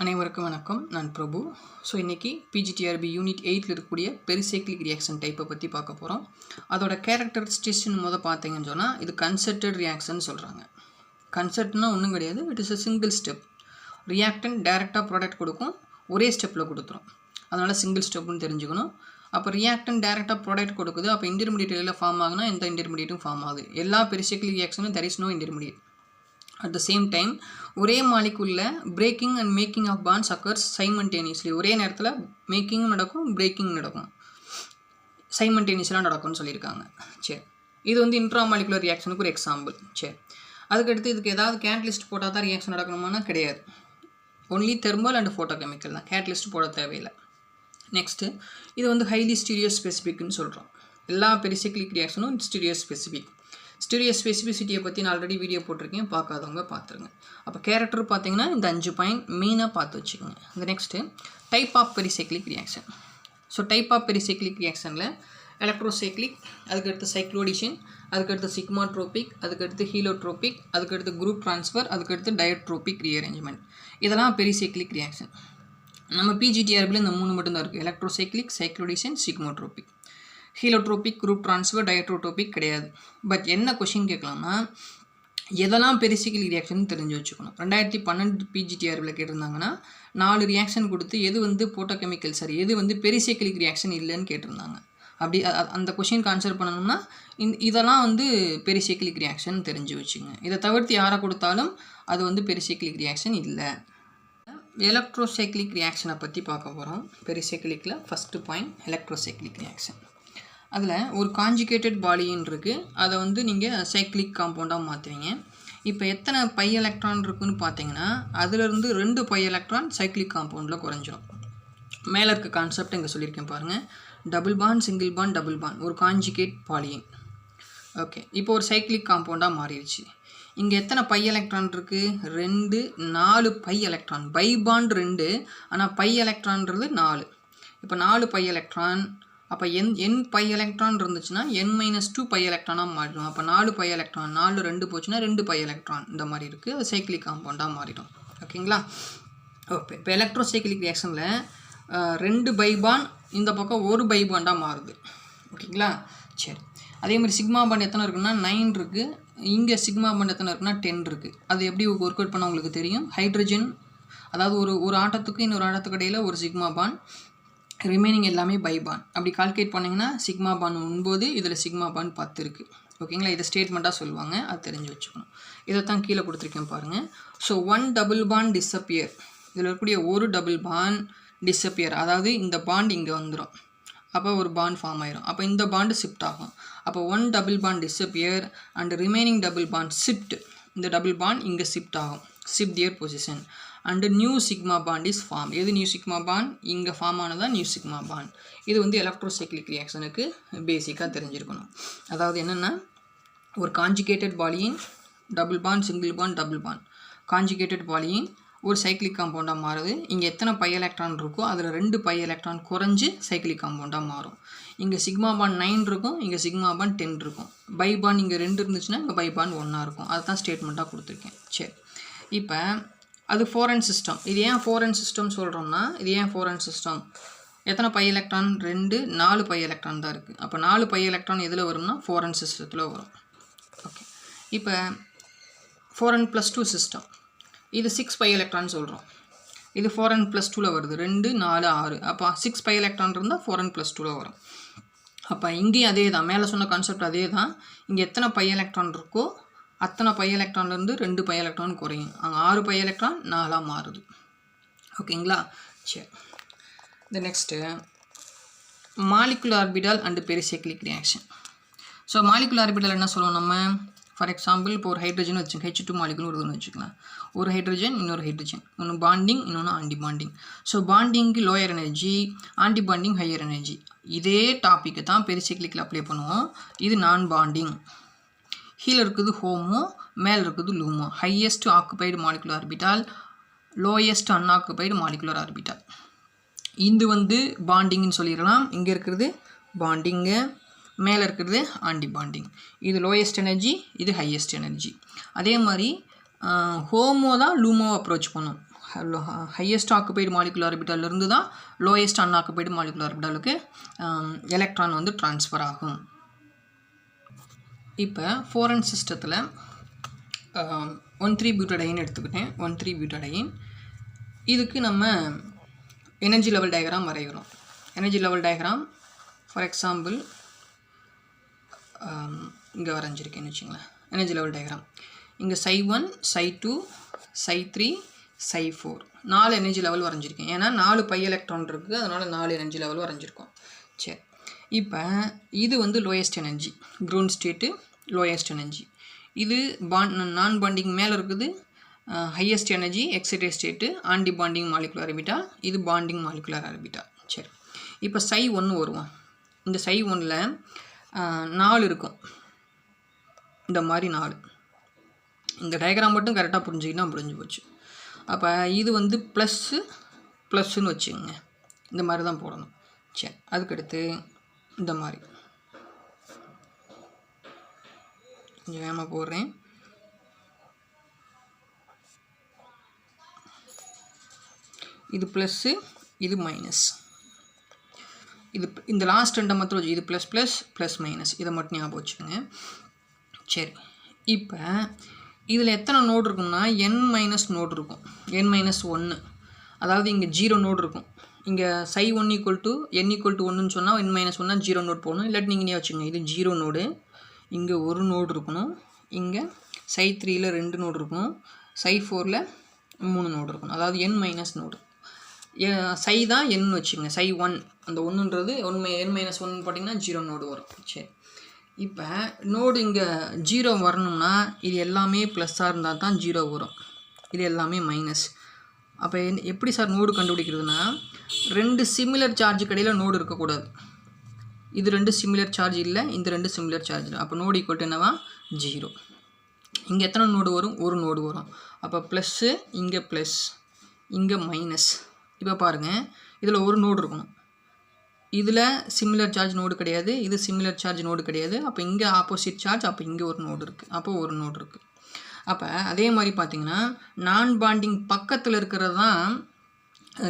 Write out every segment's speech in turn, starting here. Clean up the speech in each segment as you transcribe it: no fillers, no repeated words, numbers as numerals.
அனைவருக்கும் வணக்கம். நான் பிரபு. ஸோ இன்றைக்கி பிஜிடிஆர்பி யூனிட் 8ல் இருக்கக்கூடிய பெரிசைக்ளிக் ரியாக்ஷன் டைப்பை பற்றி பார்க்க போகிறோம். அதோட கேரக்டரிஸ்டிக்ஸ்னு பார்த்தீங்கன்னு சொன்னால் இது கன்சர்டட் ரியாக்ஷன் சொல்கிறாங்க. கன்சர்ட்னா ஒன்றும் கிடையாது, it is a single step. Reactant டைரெக்டாக ப்ராடக்ட் கொடுக்கும், ஒரே ஸ்டெப்பில் கொடுத்துரும். அதனால் சிங்கிள் ஸ்டெப்னு தெரிஞ்சுக்கணும். அப்போ ரியாக்டன்ட் டைரெக்டாக ப்ராடக்ட் கொடுக்குது, அப்போ இன்டர்மீடியட் எல்லாம் ஃபார்ம் ஆகுனா எந்த இன்டர்மீடியட்டும் ஃபார்ம் ஆகுது. எல்லா பெரிசைக்ளிக் ரியாக்ஷனும் there is no intermediate. At the same time, ஒரே மாலிகுல்ல breaking and making of bonds occurs simultaneously. ஒரே நேரத்தில் மேக்கிங்கும் நடக்கும், பிரேக்கிங் நடக்கும், சைமல்டேனியஸ்லாம் நடக்கும்னு சொல்லியிருக்காங்க. சரி, இது இன்ட்ரா மாலிகுலர் ரியாக்ஷனுக்கு ஒரு எக்ஸாம்பிள். சரி, அதுக்கடுத்து இதுக்கு ஏதாவது கேட்டலிஸ்ட் போட்டால் தான் ரியாக்ஷன் நடக்கணுமானா கிடையாது. ஒன்லி தெர்மல் அண்ட் ஃபோட்டோகெமிக்கல் தான், கேட்டலிஸ்ட் போட தேவையில்லை. நெக்ஸ்ட்டு இது ஹைலி ஸ்டீரியோ ஸ்பெசிஃபிக்னு சொல்கிறோம். எல்லா பெரிசைக்ளிக் ரியாக்ஷனும் ஸ்டீரியோ ஸ்பெசிஃபிக். ஸ்டீரியோ ஸ்பெசிஃபிசிட்டியை பற்றி நான் ஆல்ரெடி வீடியோ போட்டிருக்கேன், பார்க்காதவங்க பார்த்துருங்க. அப்போ கேரக்டர் பார்த்தீங்கன்னா இந்த 5 பாயிண்ட் மெயினாக பார்த்து வச்சுக்கோங்க. இந்த next type of pericyclic reaction. So type of pericyclic ரியாக்ஷனில் எலக்ட்ரோசைக்ளிக், அதுக்கடுத்து சைக்ளோடிஷன், அதுக்கடுத்து சிக்மாட்ரோபிக், அதுக்கடுத்து ஹீலோட்ரோபிக், அதுக்கடுத்து குரூப் ட்ரான்ஸ்ஃபர், அதுக்கடுத்து டயட்ரோபிக் ரீஅரேஞ்ச்மெண்ட். இதெல்லாம் பெரிசைக்ளிக் ரியாக்ஷன். நம்ம பிஜிடிஆர்பியில் இந்த 3 மட்டும்தான் இருக்குது. Electrocyclic, cycloaddition, sigmatropic. Cheletropic, group transfer, dyotropic கிடையாது. பட் என்ன கொஷின் கேட்கலாம்னா, எதெல்லாம் பெரிசைக்ளிக் ரியாக்ஷன் தெரிஞ்சு வச்சுக்கணும். 2012 பிஜிடிஆர்பியில் கேட்டிருந்தாங்கன்னா 4 ரியாக்ஷன் கொடுத்து எது போட்டோகெமிக்கல் சரி, எது பெரிசைக்ளிக் ரியாக்ஷன் இல்லைன்னு கேட்டிருந்தாங்க. அப்படி அந்த கொஷினுக்கு ஆன்சர் பண்ணணும்னா இதெல்லாம் பெரிசைக்ளிக் ரியாக்ஷன் தெரிஞ்சு வச்சுங்க. இதை தவிர்த்து யாரை கொடுத்தாலும் அது பெரிசைக்ளிக் ரியாக்ஷன் இல்லை. எலக்ட்ரோசைக்ளிக் ரியாக்ஷனை பற்றி பார்க்க போகிறோம். பெரிசைக்ளிக்கில் ஃபஸ்ட்டு பாயிண்ட் எலக்ட்ரோசைக்ளிக் ரியாக்ஷன். அதில் ஒரு காஞ்சுகேட்டட் பாலின்னு இருக்குது, அதை நீங்கள் சைக்ளிக் காம்பவுண்டாக மாற்றுவீங்க. இப்போ எத்தனை பை எலக்ட்ரான் இருக்குதுன்னு பார்த்தீங்கன்னா அதிலிருந்து 2 பை எலக்ட்ரான் சைக்ளிக் காம்பவுண்டில் குறைஞ்சிரும். மேலே இருக்க கான்செப்ட் இங்கே சொல்லியிருக்கேன் பாருங்கள். Double bond, single bond, double bond, ஒரு காஞ்சுகேட் பாலியின். ஓகே, இப்போ ஒரு சைக்ளிக் காம்பவுண்டாக மாறிடுச்சு. இங்கே எத்தனை பை எலக்ட்ரான் இருக்குது? 2, 4 பை எலக்ட்ரான். பை பாண்ட் 2, ஆனால் பை எலக்ட்ரான்றது 4. இப்போ 4 பை எலக்ட்ரான். அப்போ n பை எலக்ட்ரான் இருந்துச்சுன்னா n-2 பை எலக்ட்ரானாக மாறிடும். அப்போ 4 பை எலக்ட்ரான், 4 2 போச்சுன்னா 2 பை எலக்ட்ரான் இந்த மாதிரி இருக்குது. அது சைக்ளிக் காம்பவுண்டாக மாறிடும். ஓகேங்களா? ஓகே, இப்போ எலக்ட்ரோசைக்ளிக் ரியாக்ஷனில் 2 பை பாண்ட் இந்த பக்கம் 1 பை பாண்டாக மாறுது. ஓகேங்களா? சரி, அதே மாதிரி சிக்மா பாண்ட் எத்தனை இருக்குன்னா 9 இருக்குது. இங்கே சிக்மா பாண்ட் எத்தனை இருக்குன்னா 10 இருக்குது. அது எப்படி ஒர்க் அவுட் பண்ண உங்களுக்கு தெரியும். ஹைட்ரஜன், அதாவது ஒரு ஆட்டத்துக்கு இன்னொரு ஆட்டத்துக்கு இடையில் ஒரு சிக்மா பாண்ட், ரிமைனிங் எல்லாமே பை பாண்ட். அப்படி கால்குலேட் பண்ணிங்கன்னா சிக்மா பாண்ட் 9, இதில் சிக்மா பாண்ட் 10 இருக்குது. ஓகேங்களா? இதை ஸ்டேட்மெண்ட்டாக சொல்லுவாங்க, அது தெரிஞ்சு வச்சுக்கணும். இதை தான் கீழே கொடுத்துருக்கேன் பாருங்கள். So 1 double bond disappear. இதில் இருக்கக்கூடிய ஒரு டபுள் பாண்ட் டிஸப்பியர், அதாவது இந்த பாண்ட் இங்கே வந்துடும். அப்போ ஒரு பாண்ட் ஃபார்ம் ஆயிரும். அப்போ இந்த பாண்டு ஷிஃப்ட் ஆகும். அப்போ 1 double bond disappear and remaining double bond shift. இந்த டபுள் பாண்ட் இங்கே ஷிஃப்ட் ஆகும், shift their position. And new sigma bond is form. எது நியூ சிக்மா பாண்ட்? இங்கே ஃபார்ம் ஆனதான் நியூ சிக்மா பாண்ட். இது எலக்ட்ரோசைக்ளிக் ரியாக்ஷனுக்கு பேசிக்காக தெரிஞ்சிருக்கணும். அதாவது என்னென்னா, ஒரு conjugated polyene double bond, single bond, double bond, conjugated polyene ஒரு சைக்ளிக் காம்பவுண்டாக மாறுது. இங்கே எத்தனை பை எலக்ட்ரான் இருக்கோ அதில் 2 பை எலக்ட்ரான் குறைஞ்சி சைக்ளிக் காம்பவுண்டாக மாறும். இங்கே சிக்மா பாண்ட் 9 இருக்கும், இங்கே சிக்மா பாண்ட் 10 இருக்கும். பை பாண்ட் இங்கே 2 இருந்துச்சுன்னா இங்கே பை பாண்ட் 1 இருக்கும். அதுதான் ஸ்டேட்மெண்ட்டாக கொடுத்துருக்கேன். சரி, இப்போ அது ஃபோரன் சிஸ்டம். இது ஏன் ஃபோரன் சிஸ்டம் சொல்கிறோம்னா, இது ஏன் ஃபோரன் சிஸ்டம்? எத்தனை பை எலக்ட்ரான்? 2, 4 பை எலக்ட்ரான் தான் இருக்குது. அப்போ 4 பை எலக்ட்ரான் எதில் வரும்னா ஃபோரன் சிஸ்டத்தில் வரும். ஓகே, இப்போ ஃபோரன் +2 சிஸ்டம். இது 6 பை எலக்ட்ரான் சொல்கிறோம். இது ஃபோரன் +2ல் வருது. 2, 4, 6. அப்போ 6 பை எலக்ட்ரான் இருந்தால் ஃபோரன் +2ல் வரும். அப்போ இங்கேயும் அதே தான், மேலே சொன்ன கான்செப்ட் அதே தான். இங்கே எத்தனை பை எலக்ட்ரான் இருக்கோ அத்தனை பை எலக்ட்ரான்லேருந்து 2 பை எலக்ட்ரான் குறையும். அங்கே 6 பை எலக்ட்ரான் 4ஆக மாறுது. ஓகேங்களா? சரி, இந்த next molecular orbital and pericyclic reaction. So molecular orbital என்ன சொல்லுவோம் நம்ம? ஃபார் எக்ஸாம்பிள், இப்போ ஒரு ஹைட்ரஜன் வச்சுக்கோங்க, H2 மாலிகுல் வருதுன்னு வச்சுக்கலாம். ஒரு ஹைட்ரஜன், இன்னொரு ஹைட்ரஜன், ஒன்று பாண்டிங், இன்னொன்று ஆன்டி பாண்டிங். ஸோ பாண்டிங்க்கு lower energy, anti bonding higher energy. இதே டாப்பிக்கை தான் பெரிசைக்ளிக்கில் அப்ளை பண்ணுவோம். இது நான் பாண்டிங். கீழே இருக்குது ஹோமோ, மேலே இருக்குது LUMO. Highest occupied molecular orbital, lowest unoccupied molecular orbital. இது பாண்டிங்னு சொல்லிடலாம். இங்கே இருக்கிறது பாண்டிங்கு, மேலே இருக்கிறது ஆன்டி பாண்டிங். இது லோயஸ்ட் எனர்ஜி, இது ஹையஸ்ட் எனர்ஜி. அதே மாதிரி ஹோமோ தான் லூமோவை அப்ரோச் பண்ணும். ஹையஸ்ட் ஆக்குபைடு மாலிகுலர் ஆர்பிட்டாலிருந்து தான் லோயஸ்ட் அன்ஆக்குபைடு மாலிகுலர் ஆர்பிட்டாலுக்கு எலக்ட்ரான் வந்து ட்ரான்ஸ்ஃபர் ஆகும். இப்போ 4n சிஸ்டத்தில் 1,3-பியூட்டடைன் எடுத்துக்கிட்டேன். 1,3-பியூட்டடைன் இதுக்கு நம்ம எனர்ஜி லெவல் டயக்ராம் வரைகிறோம். Energy level diagram for example இங்கே வரைஞ்சிருக்கேன்னு வச்சுங்களேன். எனர்ஜி லெவல் டயக்ராம் இங்கே Psi1, Psi2, Psi3, Psi4 4 energy level வரைஞ்சிருக்கேன். ஏன்னா 4 பை எலக்ட்ரான் இருக்குது, அதனால் 4 எனர்ஜி லெவல் வரைஞ்சிருக்கோம். சரி, இப்போ இது வந்து lowest energy, ground state lowest energy. இது நான் பாண்டிங் மேலே இருக்குது highest energy excited state anti bonding molecular orbital, இது பாண்டிங் மாலிகுலர் ஆர்பிட்டால். சரி, இப்போ Psi1 வருவோம். இந்த Psi1ல் 4 இருக்கும், இந்த மாதிரி 4. இந்த டயக்ராம் மட்டும் கரெக்டாக புரிஞ்சுக்கிட்டா புரிஞ்சு போச்சு. அப்போ இது வந்து ப்ளஸ்ன்னு வச்சுக்கோங்க, இந்த மாதிரி தான் போடணும். சரி, அதுக்கடுத்து இந்த மாதிரி கொஞ்சம் வேகமாக போடுறேன். இது ப்ளஸ்ஸு, இது மைனஸ். இது இந்த லாஸ்ட் ரெண்டை மட்டும் வச்சு இது ப்ளஸ் மைனஸ், இதை மட்டும் ஞாபகம் வச்சுக்கோங்க. சரி, இப்போ இதில் எத்தனை நோடு இருக்கும்னா n- நோடு இருக்கும், n-1. அதாவது இங்கே 0 நோடு இருக்கும். இங்கே Psi1 = n = 1ன்னு சொன்னால் n-1னா 0 நோடு போகணும். இல்லாட்டி நீங்கள் வச்சுக்கோங்க, இது 0 நோடு, இங்கே 1 நோடு இருக்கணும், இங்கே Psi3ல் 2 நோடு இருக்கணும், Psi4ல் 3 நோடு இருக்கணும். அதாவது n- நோடு. Psi தான் n வச்சுங்க, Psi1 அந்த 1ன்றது n-1 போட்டிங்கன்னா 0 நோடு வரும். சரி, இப்போ நோடு இங்கே 0 வரணும்னா இது எல்லாமே ப்ளஸ்ஸாக இருந்தால் தான் 0 வரும், இது எல்லாமே மைனஸ். அப்போ எப்படி சார் நோடு கண்டுபிடிக்கிறதுனா, 2 சிமிலர் சார்ஜ் கடையில் நோடு இருக்கக்கூடாது. இது 2 சிமிலர் சார்ஜ் இல்லை, இந்த 2 சிமிலர் சார்ஜ் இல்லை. அப்போ நோடு ஈக்குவல் டு என்னவா 0. இங்கே எத்தனை நோடு வரும், ஒரு நோடு வரும். அப்போ ப்ளஸ்ஸு, இங்கே ப்ளஸ், இங்கே மைனஸ். இப்போ பாருங்கள், இதில் ஒரு நோடு இருக்கணும், இதில் சிமிலர் சார்ஜ் நோடு கிடையாது, இது சிமிலர் சார்ஜ் நோடு கிடையாது. அப்போ இங்கே ஆப்போசிட் சார்ஜ், அப்போ இங்கே ஒரு நோடு இருக்குது, அப்போ ஒரு நோடு இருக்குது. அப்போ அதே மாதிரி பார்த்திங்கன்னா நான் பாண்டிங் பக்கத்தில் இருக்கிறது தான்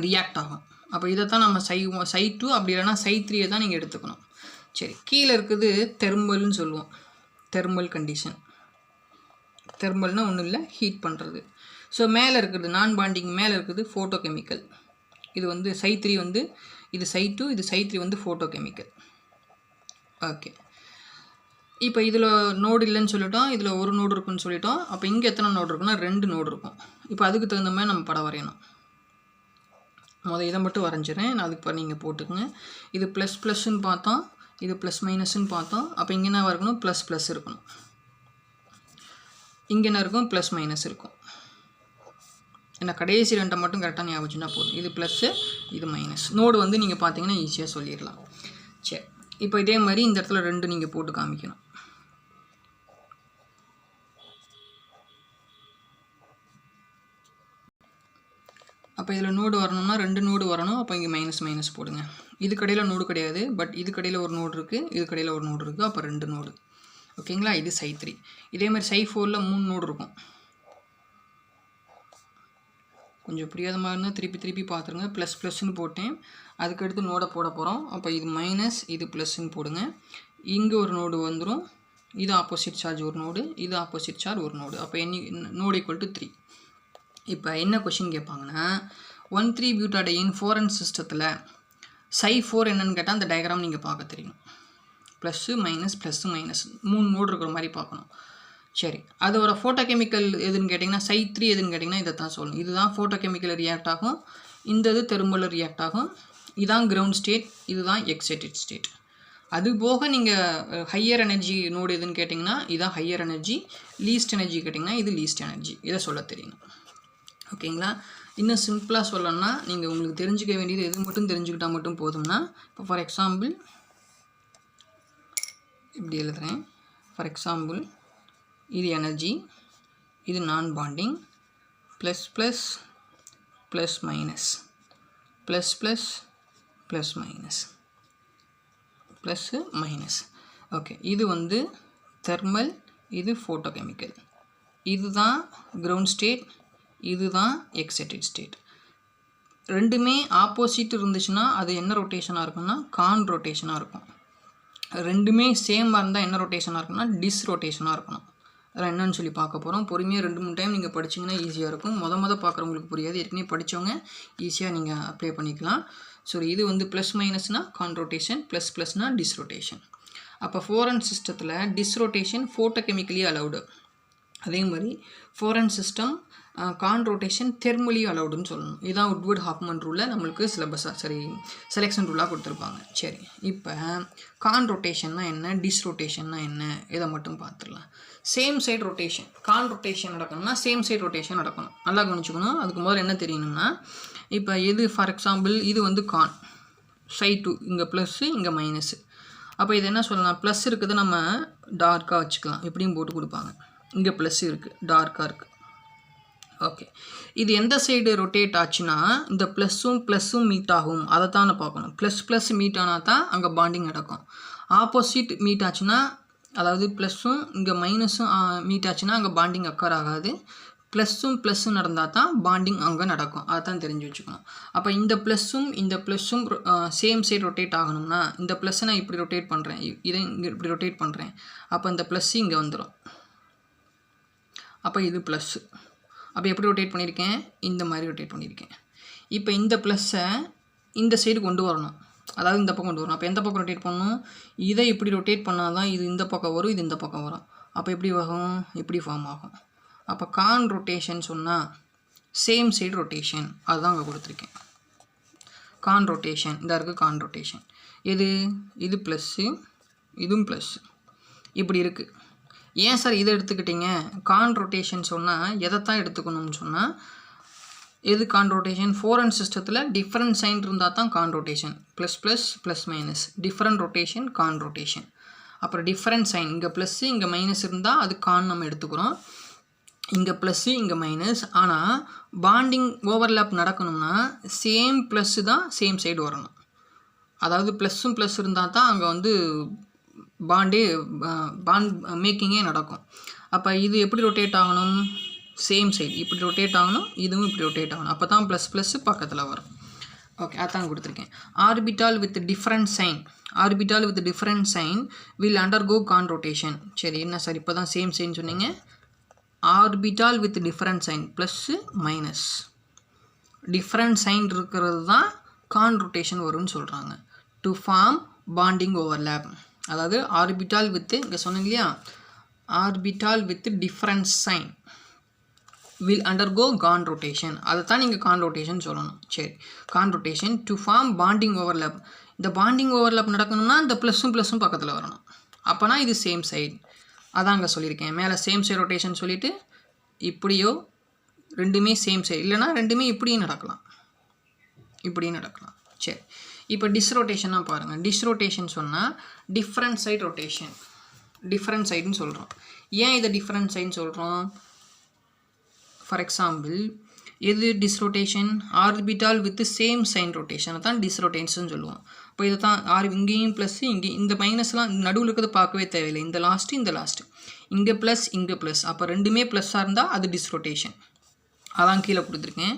ரியாக்ட் ஆகும். அப்போ இதை தான் நம்ம Psi2 அப்படி இல்லைனா Psi3 தான் நீங்கள் எடுத்துக்கணும். சரி, கீழே இருக்குது தெர்மல்னு சொல்லுவோம், தெர்மல் கண்டிஷன். தெர்மல்னால் ஒன்றும் இல்லை, ஹீட் பண்ணுறது. ஸோ மேலே இருக்கிறது நான் பாண்டிங் மேலே இருக்குது ஃபோட்டோ கெமிக்கல். இது வந்து Psi3 வந்து இது Psi2, இது Psi3 வந்து ஃபோட்டோ கெமிக்கல். ஓகே, இப்போ இதில் நோடு இல்லைன்னு சொல்லிட்டோம், இதில் ஒரு நோடு இருக்குன்னு சொல்லிட்டோம். அப்போ இங்கே எத்தனை நோடு இருக்குன்னா 2 நோடு இருக்கும். இப்போ அதுக்கு தகுந்த மாதிரி நம்ம படம் வரையணும். இதை மட்டும் வரைஞ்சிடறேன், நான் அதுக்கு நீங்கள் போட்டுக்கோங்க. இது ++ன்னு பார்த்தோம், இது +-ன்னு பார்த்தோம். அப்போ இங்கே என்ன இருக்கணும், ++ இருக்கணும். இங்கே என்ன இருக்கும், +- இருக்கும். ஏன்னா கடைசி ரெண்டை மட்டும் கரெக்டாக ஞாபகம் வச்சுன்னா போதும். இது ப்ளஸ்ஸு, இது மைனஸ். நோடு வந்து நீங்கள் பார்த்தீங்கன்னா ஈஸியாக சொல்லிடலாம். சரி, இப்போ இதே மாதிரி இந்த இடத்துல 2 நீங்கள் போட்டு காமிக்கணும். அப்போ இதில் நோடு வரணும்னா 2 நோடு வரணும். அப்போ இங்கே மைனஸ் போடுங்க. இது கடையில் நோடு கிடையாது, பட் இது கடையில் ஒரு நோடு இருக்குது, இது கடையில் ஒரு நோடு இருக்குது. அப்போ 2 நோடு. ஓகேங்களா, இது Psi3. இதே மாதிரி Psi4ல் 3 நோடு இருக்கும். கொஞ்சம் புரியாத மாதிரி இருந்தால் திருப்பி பார்த்துருங்க. ++ன்னு போட்டேன், அதுக்கடுத்து நோடை போட போகிறோம். அப்போ இது மைனஸ், இது ப்ளஸ்ன்னு போடுங்க. இங்கே ஒரு நோடு வந்துடும், இது ஆப்போசிட் சார்ஜ் ஒரு நோடு, இது ஆப்போசிட் சார்ஜ் ஒரு நோடு. அப்போ நோடு = 3. இப்போ என்ன கொஷின் கேட்பாங்கன்னா, 1,3-பியூட்டாடைன் 4n சிஸ்டத்தில் Psi4 என்னன்னு கேட்டால் அந்த டயக்ராம் நீங்கள் பார்க்க தெரியும். +, மைனஸ், +, 3 நோடு இருக்கிற மாதிரி பார்க்கணும். சரி, அதோட ஃபோட்டோ கெமிக்கல் எதுன்னு கேட்டிங்கன்னா Psi3 எதுன்னு கேட்டிங்கன்னா இதை தான் சொல்லணும். இதுதான் ஃபோட்டோ கெமிக்கல் ரியாக்ட் ஆகும், இந்த இது தெர்மல் ரியாக்ட் ஆகும். இதுதான் கிரவுண்ட் ஸ்டேட், இதுதான் எக்ஸைட்டட் ஸ்டேட். அது போக நீங்கள் ஹையர் எனர்ஜி நோடு எதுன்னு கேட்டிங்கன்னா இதுதான் ஹையர் எனர்ஜி, லீஸ்ட் எனர்ஜி கேட்டிங்கன்னா இது லீஸ்ட் எனர்ஜி. இதை சொல்ல தெரியணும். ஓகேங்களா, இன்னும் சிம்பிளாக சொல்லணும்னா நீங்கள் உங்களுக்கு தெரிஞ்சுக்க வேண்டியது எது மட்டும் தெரிஞ்சுக்கிட்டால் மட்டும் போதும்னா, இப்போ ஃபார் எக்ஸாம்பிள் இப்படி எழுதுகிறேன். ஃபார் எக்ஸாம்பிள் இது எனர்ஜி, இது நான் பாண்டிங், ++, +-, ++, ஓகே, இது வந்து தெர்மல், இது ஃபோட்டோ கெமிக்கல். இதுதான் கிரவுண்ட் ஸ்டேட், இதுதான் எக்ஸைட்டட் ஸ்டேட். ரெண்டுமே ஆப்போசிட் இருந்துச்சுன்னா அது என்ன ரொட்டேஷனாக இருக்கும்னா கான் ரொட்டேஷனாக இருக்கும். ரெண்டுமே சேமாக இருந்தால் என்ன ரொட்டேஷனாக இருக்கும்னா டிஸ் ரொட்டேஷனாக இருக்கணும். அதெல்லாம் என்னன்னு சொல்லி பார்க்க போகிறோம். பொறுமையாக 2-3 டைம் நீங்கள் படிச்சிங்கன்னா ஈஸியாக இருக்கும். மொதல் பார்க்குறவங்களுக்கு புரியாது, ஏற்கனவே படித்தவங்க ஈஸியாக நீங்கள் அப்ளை பண்ணிக்கலாம். ஸோ இது வந்து ப்ளஸ் மைனஸ்னால் கான் ரொட்டேஷன், ப்ளஸ் ப்ளஸ்னால் டிஸ் ரொட்டேஷன். அப்போ ஃபோரன் சிஸ்டத்தில் டிஸ் ரொட்டேஷன் ஃபோட்டோகெமிக்கலி அலவுடு. அதே மாதிரி four n system conrotation thermally அலவுடுன்னு சொல்லணும். இதுதான் உட்வர்ட் ஹாஃப்மன் ரூலில் நம்மளுக்கு செலெக்ஷன் ரூலாக கொடுத்துருப்பாங்க. சரி, இப்போ கான் ரொட்டேஷன்னா என்ன, டிஸ் ரொட்டேஷன்னா என்ன, இதை மட்டும் பார்த்துடலாம். Same side rotation, con rotation நடக்கணும்னா சேம் சைடு ரொட்டேஷன் நடக்கணும். நல்லா கவனிச்சுக்கணும். அதுக்கு முதல்ல என்ன தெரியணும்னா, இப்போ இது ஃபார் எக்ஸாம்பிள் இது வந்து கான் சைட் 2, இங்கே ப்ளஸ்ஸு இங்கே மைனஸு. அப்போ இது என்ன சொல்லலாம், ப்ளஸ் இருக்குது நம்ம டார்க்காக வச்சுக்கலாம், எப்படியும் போட்டு கொடுப்பாங்க. இங்கே ப்ளஸ் இருக்குது, டார்க்காக இருக்குது. ஓகே, இது எந்த சைடு ரொட்டேட் ஆச்சுன்னா இந்த ப்ளஸ்ஸும் மீட் ஆகும். அதை தான் நான் பார்க்கணும். ப்ளஸ் மீட் ஆனால் தான் அங்கே பாண்டிங் நடக்கும். ஆப்போசிட் மீட் ஆச்சுன்னா, அதாவது ப்ளஸ்ஸும் இங்கே மைனஸும் மீட் ஆச்சுன்னா அங்கே பாண்டிங் அக்கர் ஆகாது. ப்ளஸ்ஸும் நடந்தால் தான் பாண்டிங் அங்கே நடக்கும். அதை தான் தெரிஞ்சு வச்சுக்கணும். அப்போ இந்த ப்ளஸ்ஸும் சேம் சைடு ரொட்டேட் ஆகணும்னா இந்த ப்ளஸ்ஸை நான் இப்படி ரொட்டேட் பண்ணுறேன், இதை இங்கே இப்படி ரொட்டேட் பண்ணுறேன். அப்போ இந்த ப்ளஸ்ஸு இங்கே வந்துடும். அப்போ இது ப்ளஸ்ஸு. அப்போ எப்படி ரொட்டேட் பண்ணியிருக்கேன், இந்த மாதிரி ரொட்டேட் பண்ணியிருக்கேன். இப்போ இந்த ப்ளஸ்ஸை இந்த சைடு கொண்டு வரணும், அதாவது இந்த பக்கம் கொண்டு வரணும். அப்போ எந்த பக்கம் ரொட்டேட் பண்ணணும், இதை இப்படி ரொட்டேட் பண்ணால் தான் இது இந்த பக்கம் வரும், இது இந்த பக்கம் வரும். அப்போ எப்படி ஆகும், இப்படி ஃபார்ம் ஆகும். அப்போ கான் ரொட்டேஷன் சொன்னால் சேம் சைடு ரொட்டேஷன், அதுதான் அங்கே கொடுத்துருக்கேன். கான் ரொட்டேஷன் இந்த இருக்குது. கான் ரொட்டேஷன் இது ப்ளஸ்ஸு, இதுவும் ப்ளஸ்ஸு, இப்படி இருக்குது. ஏன் சார் இதை எடுத்துக்கிட்டீங்க, கான் ரொட்டேஷன் சொன்னால் எதைத்தான் எடுத்துக்கணும்னு சொன்னால், எது கான் ரொட்டேஷன், ஃபோரன் சிஸ்டத்தில் டிஃப்ரெண்ட் சைன் இருந்தால் தான் con rotation. Plus minus different rotation con rotation. அப்புறம் டிஃப்ரெண்ட் சைன், இங்கே ப்ளஸ்ஸு இங்கே மைனஸ் இருந்தால் அது கான் நம்ம எடுத்துக்கிறோம். இங்கே ப்ளஸ்ஸு இங்கே மைனஸ். ஆனால் பாண்டிங் ஓவர்லேப் நடக்கணும்னா சேம் ப்ளஸ்ஸு தான் சேம் சைடு வரணும். அதாவது ப்ளஸ் இருந்தால் தான் அங்கே வந்து பாண்ட் மேக்கிங்கே நடக்கும். அப்போ இது எப்படி ரொட்டேட் ஆகணும், சேம் சைடு இப்படி ரொட்டேட் ஆகணும், இதுவும் இப்படி ரொட்டேட் ஆகணும். அப்போ தான் ப்ளஸ் பக்கத்தில் வரும். ஓகே, அதான் கொடுத்துருக்கேன். Orbital with different sign will undergo con rotation. சரி, என்ன சார் இப்போ தான் சேம் சைன் சொன்னீங்க. Orbital with different sign plus minus different sign இருக்கிறது தான் கான் ரொட்டேஷன் வரும்னு சொல்கிறாங்க. To form bonding overlap. அதாவது ஆர்பிட்டால் வித்து, இங்கே சொன்னீங்க இல்லையா, orbital with different sign will undergo con rotation. அதை தான் நீங்கள் கான் ரொட்டேஷன் சொல்லணும். சரி, con rotation to form bonding overlap. இந்த பாண்டிங் ஓவர்லேப் நடக்கணும்னா இந்த ப்ளஸ்ஸும் பக்கத்தில் வரணும். அப்போனா இது சேம் சைடு. அதான் அங்கே சொல்லியிருக்கேன். மேலே சேம் சைடு ரொட்டேஷன் சொல்லிவிட்டு இப்படியோ ரெண்டுமே சேம் சைடு, இல்லைனா ரெண்டுமே இப்படியும் நடக்கலாம், இப்படியும் நடக்கலாம். சரி, இப்போ டிஸ்ரோட்டேஷனாக பாருங்கள். டிஸ்ரோட்டேஷன் சொன்னால் டிஃப்ரெண்ட் சைடு ரொட்டேஷன், டிஃப்ரெண்ட் சைடுன்னு சொல்கிறோம். ஏன் இதை டிஃப்ரெண்ட் சைடுன்னு சொல்கிறோம், ஃபார் எக்ஸாம்பிள் எது டிஸ்ரோட்டேஷன், ஆர்பிட்டால் வித் சேம் சைன் ரொட்டேஷனை தான் டிஸ்ரோட்டேஷன் சொல்லுவோம். இப்போ இதை தான் இங்கேயும் ப்ளஸ்ஸு, இங்கே இந்த மைனஸ்லாம் நடுவில் இருக்கிறது பார்க்கவே தேவையில்லை. இந்த லாஸ்ட்டு இங்கே ப்ளஸ், அப்போ ரெண்டுமே ப்ளஸ்ஸாக இருந்தால் அது டிஸ்ரோட்டேஷன். அதான் கீழே கொடுத்துருக்கேன்.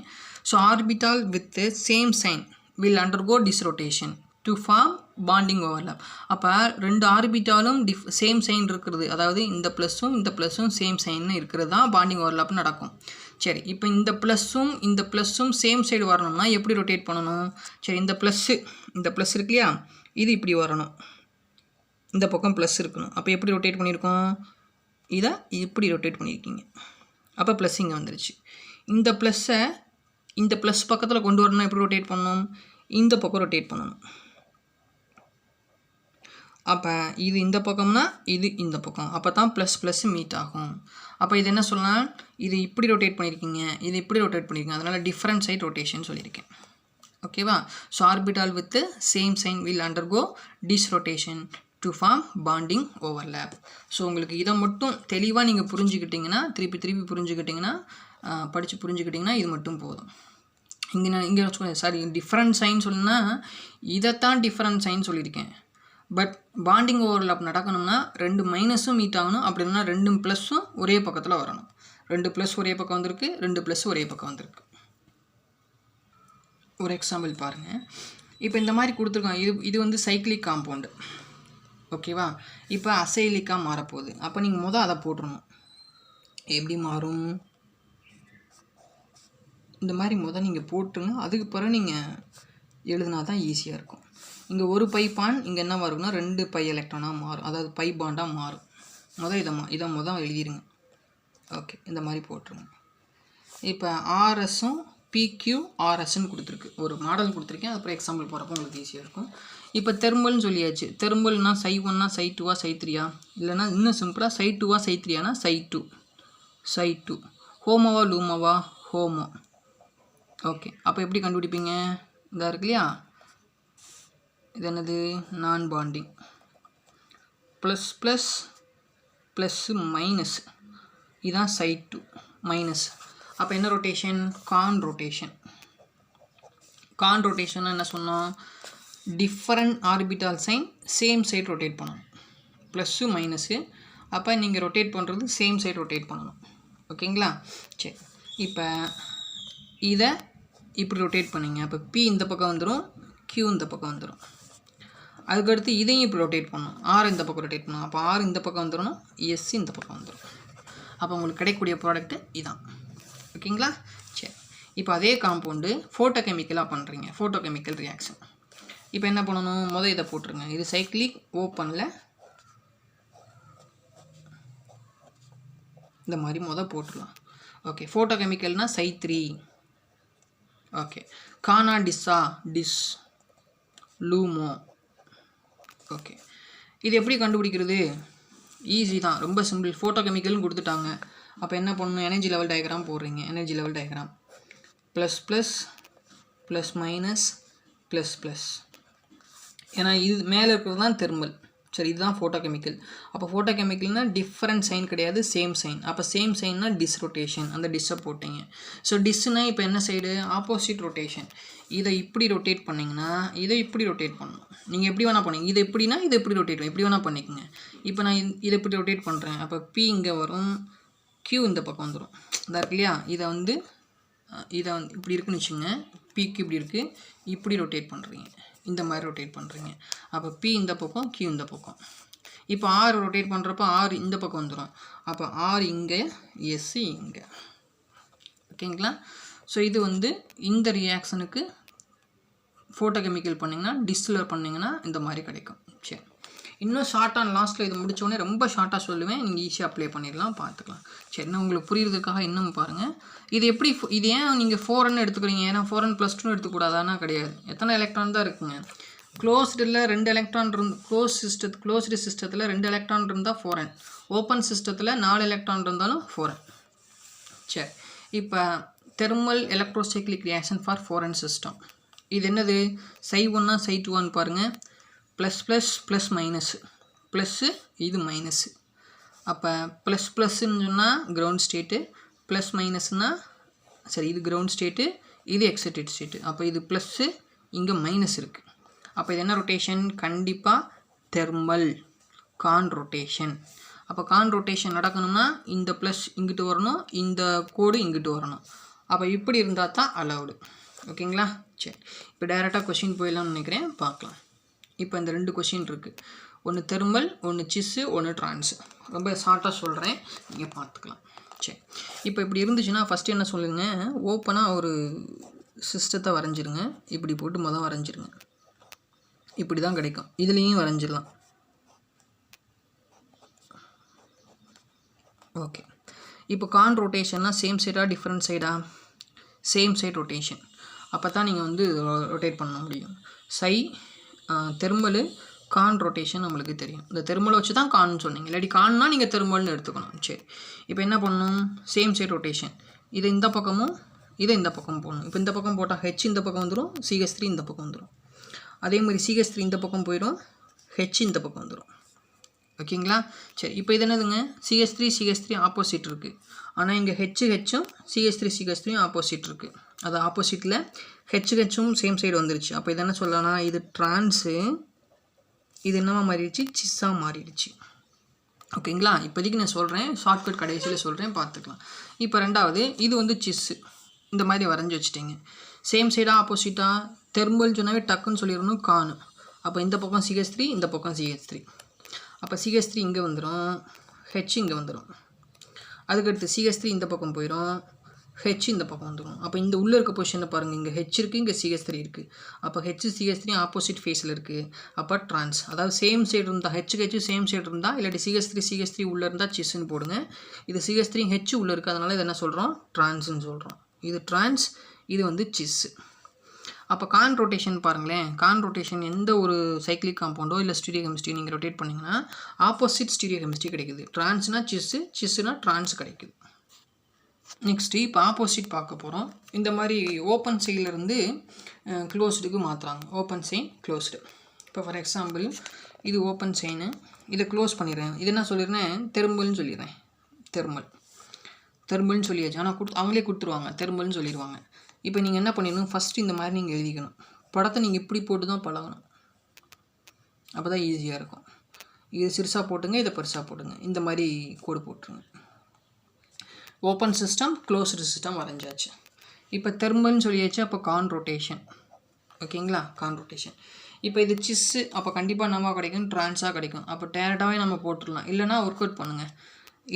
So orbital with same sign will undergo disrotation to form bonding overlap. அப்போ ரெண்டு ஆர்பிட்டாலும் சேம் சைன் இருக்கிறது, அதாவது இந்த ப்ளஸ்ஸும் சேம் சைன்னு இருக்கிறது தான் பாண்டிங் ஓவர்லேப் நடக்கும். சரி, இப்போ இந்த ப்ளஸ்ஸும் சேம் சைடு வரணும்னா எப்படி ரொட்டேட் பண்ணணும். சரி, இந்த ப்ளஸ் இருக்கு இல்லையா, இது இப்படி வரணும், இந்த பக்கம் ப்ளஸ் இருக்கணும். அப்போ எப்படி ரொட்டேட் பண்ணியிருக்கோம், இதை இப்படி ரொட்டேட் பண்ணியிருக்கீங்க. அப்போ ப்ளஸ் இங்கே வந்துருச்சு. இந்த ப்ளஸ் பக்கத்தில் கொண்டு வரணும்னா எப்படி ரொட்டேட் பண்ணணும், இந்த பக்கம் ரொட்டேட் பண்ணணும். அப்போ இது இந்த பக்கம்னா இது இந்த பக்கம், அப்போ தான் ப்ளஸ் மீட் ஆகும். அப்போ இது என்ன சொல்லலாம், இது இப்படி ரொட்டேட் பண்ணியிருக்கீங்க, இது இப்படி ரொட்டேட் பண்ணியிருக்கீங்க, அதனால் டிஃப்ரெண்ட் சைட் ரொட்டேஷன் சொல்லியிருக்கேன். ஓகேவா. So orbital with same sign will undergo disrotation to form bonding overlap. ஸோ உங்களுக்கு இதை மட்டும் தெளிவாக நீங்கள் புரிஞ்சுக்கிட்டிங்கன்னா, திருப்பி புரிஞ்சுக்கிட்டிங்கன்னா, படித்து புரிஞ்சுக்கிட்டிங்கன்னா இது மட்டும் போதும். இங்கே வச்சுக்கோங்க சார், டிஃப்ரெண்ட் சைன் சொன்னால் இதைத்தான் டிஃப்ரெண்ட் சைன் சொல்லியிருக்கேன். பட் பாண்டிங் ஓவர்லேப் நடக்கணும்னா ரெண்டு மைனஸும் மீட் ஆகணும், அப்படி இல்லைனா ரெண்டும் ப்ளஸ்ஸும் ஒரே பக்கத்தில் வரணும். 2 ப்ளஸ் ஒரே பக்கம் வந்திருக்கு, 2 ப்ளஸ் ஒரே பக்கம் வந்திருக்கு. ஒரு எக்ஸாம்பிள் பாருங்கள். இப்போ இந்த மாதிரி கொடுத்துருக்காங்க. இது வந்து சைக்கிளிக் காம்பவுண்டு, ஓகேவா? இப்போ அசைலிக்காக மாறப்போகுது. அப்போ நீங்கள் அதை போட்டுருணும். எப்படி மாறும்? இந்த மாதிரி நீங்கள் போட்டுருங்க. அதுக்கு பிறகு நீங்கள் எழுதுனா தான் ஈஸியாக இருக்கும். இங்கே ஒரு பை பான் இங்கே என்ன வரும்னா 2 பை எலக்ட்ரானாக மாறும், அதாவது பை பாண்டாக மாறும். இதை எழுதிடுங்க. ஓகே, இந்த மாதிரி போட்டுருங்க. இப்போ ஆர்எஸும் பிக்யூ ஆர்எஸ்ன்னு கொடுத்துருக்கு, ஒரு மாடல் கொடுத்துருக்கேன். அப்புறம் எக்ஸாம்பிள் போகிறப்போ உங்களுக்கு ஈஸியாக இருக்கும். இப்போ தெர்மல்னு சொல்லியாச்சு. தெர்மல்னா சை 1ஆ சை 2ஆ சை 3ஆ, இல்லைனா இன்னும் சிம்பிளாக சை 2ஆ சை 3ஆனா சை 2. ஹோமோவா லூமோவா? ஹோமோ. ஓகே, அப்போ எப்படி கண்டுபிடிப்பீங்க? இதாக இருக்கு இல்லையா, இது என்னது? நான் bonding. Plus plus plus minus, இதுதான் சை 2 மைனஸ். அப்போ என்ன rotation? Con rotation. Con rotation என்ன சொன்னோம்? Different orbital sign same side rotate பண்ணணும். ப்ளஸ்ஸு மைனஸு, அப்போ நீங்கள் ரொட்டேட் பண்ணுறது சேம் சைட் ரொட்டேட் பண்ணணும். ஓகேங்களா? சரி, இப்போ இதை இப்படி ரொட்டேட் பண்ணிங்க. அப்போ பி இந்த பக்கம் வந்துடும், கியூ இந்த பக்கம் வந்துடும். அதுக்கடுத்து இதையும் இப்படி ரொட்டேட் பண்ணணும். ஆர் இந்த பக்கம் ரொட்டேட் பண்ணணும். அப்போ ஆர் இந்த பக்கம் வந்துடணும், எஸ் இந்த பக்கம் வந்துடும். அப்போ உங்களுக்கு கிடைக்கக்கூடிய ப்ராடக்ட்டு இதான். ஓகேங்களா? சரி, இப்போ அதே காம்பவுண்டு ஃபோட்டோ கெமிக்கலாக பண்ணுறீங்க, ஃபோட்டோ கெமிக்கல் ரியாக்ஷன். இப்போ என்ன பண்ணணும்? இதை போட்டுருங்க. இது சைக்ளிக் ஓப்பனில் இந்த மாதிரி போட்டுடலாம். ஓகே, ஃபோட்டோ கெமிக்கல்னால் சை 3. ஓகே, கானா டிஸ்ஸா? டிஸ். லூமோ. ஓகே, இது எப்படி கண்டுபிடிக்கிறது? ஈஸி தான், ரொம்ப சிம்பிள். ஃபோட்டோ கெமிக்கல்னு கொடுத்துட்டாங்க. அப்போ என்ன பண்ணணும்? எனர்ஜி லெவல் டயக்ராம் போடுறீங்க. Energy level diagram plus plus plus minus plus plus. ஏன்னா இது மேலே இருக்கிறது தான் தெர்மல். சரி, இதுதான் ஃபோட்டோ கெமிக்கல். அப்போ ஃபோட்டோ கெமிக்கல்னால் டிஃப்ரெண்ட் சைன் கிடையாது, சேம் சைன். அப்போ சேம் சைன்னா டிஸ் ரொட்டேஷன், அந்த டிஸ்ஸை போட்டிங்க. ஸோ டிஸ்ஸுனால் இப்போ என்ன சைடு? Opposite rotation. இதை இப்படி ரொட்டேட் பண்ணிங்கன்னா இதை இப்படி ரொட்டேட் பண்ணணும். நீங்கள் எப்படி வேணால் பண்ணுங்க. இது எப்படின்னா இதை எப்படி ரொட்டேட் எப்படி வேணால் பண்ணிக்கோங்க. இப்போ நான் இதை இப்படி ரொட்டேட் பண்ணுறேன். அப்போ பி இங்கே வரும், கியூ இந்த பக்கம் வந்துடும். இதாக இருக்கு இல்லையா, இதை இப்படி இருக்குன்னு வச்சுங்க. பிக்கு இப்படி இருக்குது, இப்படி ரொட்டேட் பண்ணுறீங்க, இந்த மாதிரி ரொட்டேட் பண்ணுறீங்க. அப்போ பி இந்த பக்கம், கியூ இந்த பக்கம். இப்போ ஆர் ரொட்டேட் பண்ணுறப்போ ஆர் இந்த பக்கம் வந்துடும். அப்போ ஆர் இங்கே, எஸ் இங்கே. ஓகேங்களா? ஸோ இது இந்த ரியாக்ஷனுக்கு ஃபோட்டோ கெமிக்கல் பண்ணிங்கன்னா, டிஸ்டிலர் பண்ணிங்கன்னா இந்த மாதிரி கிடைக்கும். சரி, இன்னும் ஷார்ட்டாக லாஸ்ட்டில் இது முடித்தோடனே ரொம்ப ஷார்ட்டாக சொல்லுவேன், நீங்கள் ஈஸியாக அப்ளை பண்ணிடலாம், பார்த்துக்கலாம். சரி, நான் உங்களுக்கு புரியுறதுக்காக இன்னும் பாருங்கள். இது ஏன் நீங்கள் 4n எடுத்துக்கிறீங்க? ஏன்னா 4n + 2 எடுத்துக்கூடாதானா? கிடையாது. எத்தனை எலக்ட்ரான் தான் இருக்குங்க? க்ளோஸ்டில் 2 எலக்ட்ரான் க்ளோஸ்டு சிஸ்டத்தில் 2 எலக்ட்ரான் இருந்தால் 4n, ஓப்பன் சிஸ்டத்தில் 4 எலக்ட்ரான் இருந்தாலும் 4n. சரி, இப்போ thermal electrocyclic reaction for 4n system. இது என்னது? சை 1ஆ சை 2ஆன்னு பாருங்கள். Plus plus plus minus, plus இது மைனஸு. அப்போ ப்ளஸ் ப்ளஸ்ன்னு சொன்னால் கிரவுண்ட் ஸ்டேட்டு, ப்ளஸ் மைனஸ்னால் சரி இது கிரவுண்ட் ஸ்டேட்டு, இது எக்ஸைட்டட் ஸ்டேட்டு. அப்போ இது ப்ளஸ்ஸு, இங்கே மைனஸ் இருக்குது. அப்போ இது என்ன ரொட்டேஷன்? கண்டிப்பாக தெர்மல் கான் ரொட்டேஷன். அப்போ கான் ரொட்டேஷன் நடக்கணும்னா இந்த ப்ளஸ் இங்கிட்டு வரணும், இந்த கோடு இங்கிட்டு வரணும். அப்போ இப்படி இருந்தால் தான் அலவுடு. ஓகேங்களா? சரி, இப்போ டைரெக்டாக கொஷின் போயிடலாம்னு நினைக்கிறேன், பார்க்கலாம். இப்போ இந்த 2 கொஷின் இருக்குது. ஒன்று தெர்மல், ஒன்று சிஸ்ஸு, ஒன்று ட்ரான்ஸு. ரொம்ப ஷார்ட்டாக சொல்கிறேன், நீங்கள் பார்த்துக்கலாம். சரி, இப்போ இப்படி இருந்துச்சுன்னா ஃபஸ்ட்டு என்ன சொல்லுங்கள்? ஓப்பனாக ஒரு சிஸ்டத்தை வரைஞ்சிருங்க. இப்படி போட்டு வரைஞ்சிருங்க. இப்படி தான் கிடைக்கும். இதுலேயும் வரைஞ்சிடலாம். ஓகே, இப்போ கான் ரொட்டேஷன்னா சேம் சைடா டிஃப்ரெண்ட் சைடா? Same side rotation. அப்போ தான் நீங்கள் ரொட்டேட் பண்ண முடியும். சை தெர்மலு கான் ரொட்டேஷன் நம்மளுக்கு தெரியும். இந்த தெர்மலை வச்சு தான் கான்னு சொன்னீங்க. இல்லாட்டி கான்னா நீங்கள் தெர்மல்னு எடுத்துக்கணும். சரி, இப்போ என்ன பண்ணணும்? Same side rotation. இதை இந்த பக்கமும் இதை இந்த பக்கம் போடணும். இப்போ இந்த பக்கம் போட்டால் ஹெச் இந்த பக்கம் வந்துடும், CH3 இந்த பக்கம் வந்துடும். அதே மாதிரி CH3 இந்த பக்கம் போயிடும், ஹெச் இந்த பக்கம் வந்துடும். ஓகேங்களா? சரி, இப்போ இது என்னதுங்க? CH3 ஆப்போசிட் இருக்குது. ஆனால் இங்கே ஹெச்சும் CH3 ஆப்போசிட் இருக்குது. அது ஆப்போசிட்டில் ஹெச்சும் சேம் சைடு வந்துருச்சு. அப்போ இது என்ன சொல்லலாம்? இது ட்ரான்ஸு, இது என்னவா மாறிடுச்சு? சிஸ்ஸாக மாறிடுச்சு. ஓகேங்களா? இப்போதைக்கு நான் சொல்கிறேன், ஷார்ட்கட் கடைசியில் சொல்கிறேன், பார்த்துக்கலாம். இப்போ ரெண்டாவது இது வந்து சிஸ்ஸு. இந்த மாதிரி வரைஞ்சி வச்சுட்டிங்க. சேம் சைடாக ஆப்போசிட்டாக தெர்மல்னு சொன்னாவே டக்குன்னு சொல்லிடணும் கான். அப்போ இந்த பக்கம் CH3, இந்த பக்கம் CH3. அப்போ CH3 இங்கே வந்துடும், H இங்கே வந்துடும். அதுக்கடுத்து CH3 இந்த பக்கம் போயிடும், H இந்த பக்கம் வந்துடும். அப்போ இந்த உள்ளே இருக்க பொசிஷனை பாருங்கள், இங்கே H இருக்குது, இங்கே CH3 இருக்குது. அப்போ H CH3 ஆப்போசிட் ஃபேஸில் இருக்குது. அப்போ ட்ரான்ஸ், அதாவது சேம் சைடு இருந்தால் H சேம் சைடு இருந்தால், இல்லாட்டி CH3 உள்ளே இருந்தால் சிஸ்ன்னு போடுங்க. இது CH3 H உள்ளே இருக்குது, அதனால் இதை என்ன சொல்கிறோம், ட்ரான்ஸ்ன்னு சொல்கிறோம். இது ட்ரான்ஸ், இது வந்து சிஸ்ஸு. அப்போ கான் ரொட்டேஷன் பாருங்களேன். கான் ரொட்டேஷன் எந்த ஒரு சைக்ளிக் காம்பவுண்டோ இல்லை ஸ்டீரியோ கெமிஸ்ட்ரி நீங்கள் ரொட்டேட் பண்ணிங்கன்னா ஆப்போசிட் ஸ்டீரியோ கெமிஸ்ட்ரி கிடைக்குது. ட்ரான்ஸ்னா சிஸ்ஸு, சிஸ்ஸுனா ட்ரான்ஸ் கிடைக்குது. நெக்ஸ்ட்டு இப்போ ஆப்போசிட் பார்க்க போகிறோம். இந்த மாதிரி ஓப்பன் சைட்லேருந்து க்ளோஸ்டுக்கு மாற்றுறாங்க. Open chain closed. இப்போ ஃபார் எக்ஸாம்பிள் இது ஓப்பன் செயின்னு, இதை க்ளோஸ் பண்ணிடுறேன். இது என்ன சொல்லிடுறேன், தெர்மல்னு சொல்லிடுறேன். தெர்மல்னு சொல்லியாச்சு. ஆனால் அவங்களே கொடுத்துருவாங்க, தெர்மல்னு சொல்லிடுவாங்க. இப்போ நீங்கள் என்ன பண்ணிடணும், ஃபஸ்ட்டு இந்த மாதிரி நீங்கள் எழுதிக்கணும். படத்தை நீங்கள் இப்படி போட்டு தான் பழகணும், அப்போ தான் ஈஸியாக இருக்கும். இது சிறுசாக போட்டுங்க, இதை பெருசாக போட்டுங்க, இந்த மாதிரி கோடு போட்டுருங்க. ஓப்பன் சிஸ்டம், க்ளோஸ்டு சிஸ்டம் வரைஞ்சாச்சு. இப்போ தெர்மல்னு சொல்லியாச்சு. அப்போ கான் ரொட்டேஷன். ஓகேங்களா, கான் ரொட்டேஷன். இப்போ இது சிஸ்ஸு, அப்போ கண்டிப்பாக நம்ம கிடைக்கும், ட்ரான்ஸாக கிடைக்கும். அப்போ டேரெக்டாகவே நம்ம போட்டுடலாம். இல்லைனா ஒர்க் அவுட் பண்ணுங்கள்.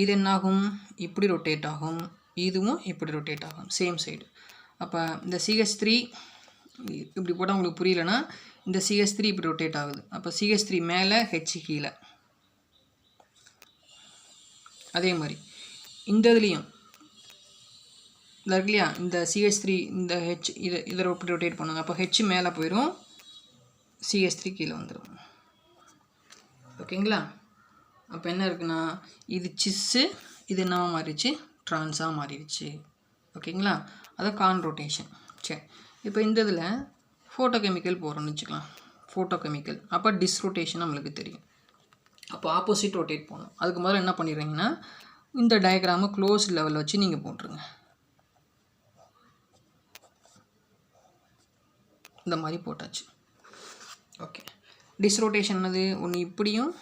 இது என்னாகும், இப்படி ரொட்டேட் ஆகும், இதுவும் இப்படி ரொட்டேட் ஆகும், சேம் சைடு. அப்போ இந்த CH3 இப்படி போட்டால் உங்களுக்கு புரியலன்னா, இந்த CH3 இப்படி ரொட்டேட் ஆகுது. அப்போ CH3 மேலே, H கீழே. அதே மாதிரி இந்த இதுலேயும் இருக்கு இல்லையா, இந்த CH3 இந்த H இதை இப்படி ரொட்டேட் பண்ணுங்க. அப்போ H மேலே போயிடும், CH3 கீழே வந்துடும். ஓகேங்களா? அப்போ என்ன இருக்குன்னா, இது சிஸ்ஸு, இது என்னவா மாறிடுச்சு, ட்ரான்ஸாக மாறிடுச்சு. ஓகேங்களா? அதான் கான் ரொட்டேஷன். சரி, இப்போ இந்த இதில் ஃபோட்டோ கெமிக்கல் போகிறோன்னு வச்சுக்கலாம். ஃபோட்டோ கெமிக்கல் அப்போ டிஸ்ரொட்டேஷன் நம்மளுக்கு தெரியும். அப்போ ஆப்போசிட் ரொட்டேட் போகணும். அதுக்கு முதல்ல என்ன பண்ணிடுறீங்கன்னா, இந்த டயக்ராமை க்ளோஸ் லெவலில் வச்சு நீங்கள் போட்டுருங்க. இந்த மாதிரி போட்டாச்சு. ஓகே, டிஸ்ரொட்டேஷன் என்னது, ஒன்று இப்படியும்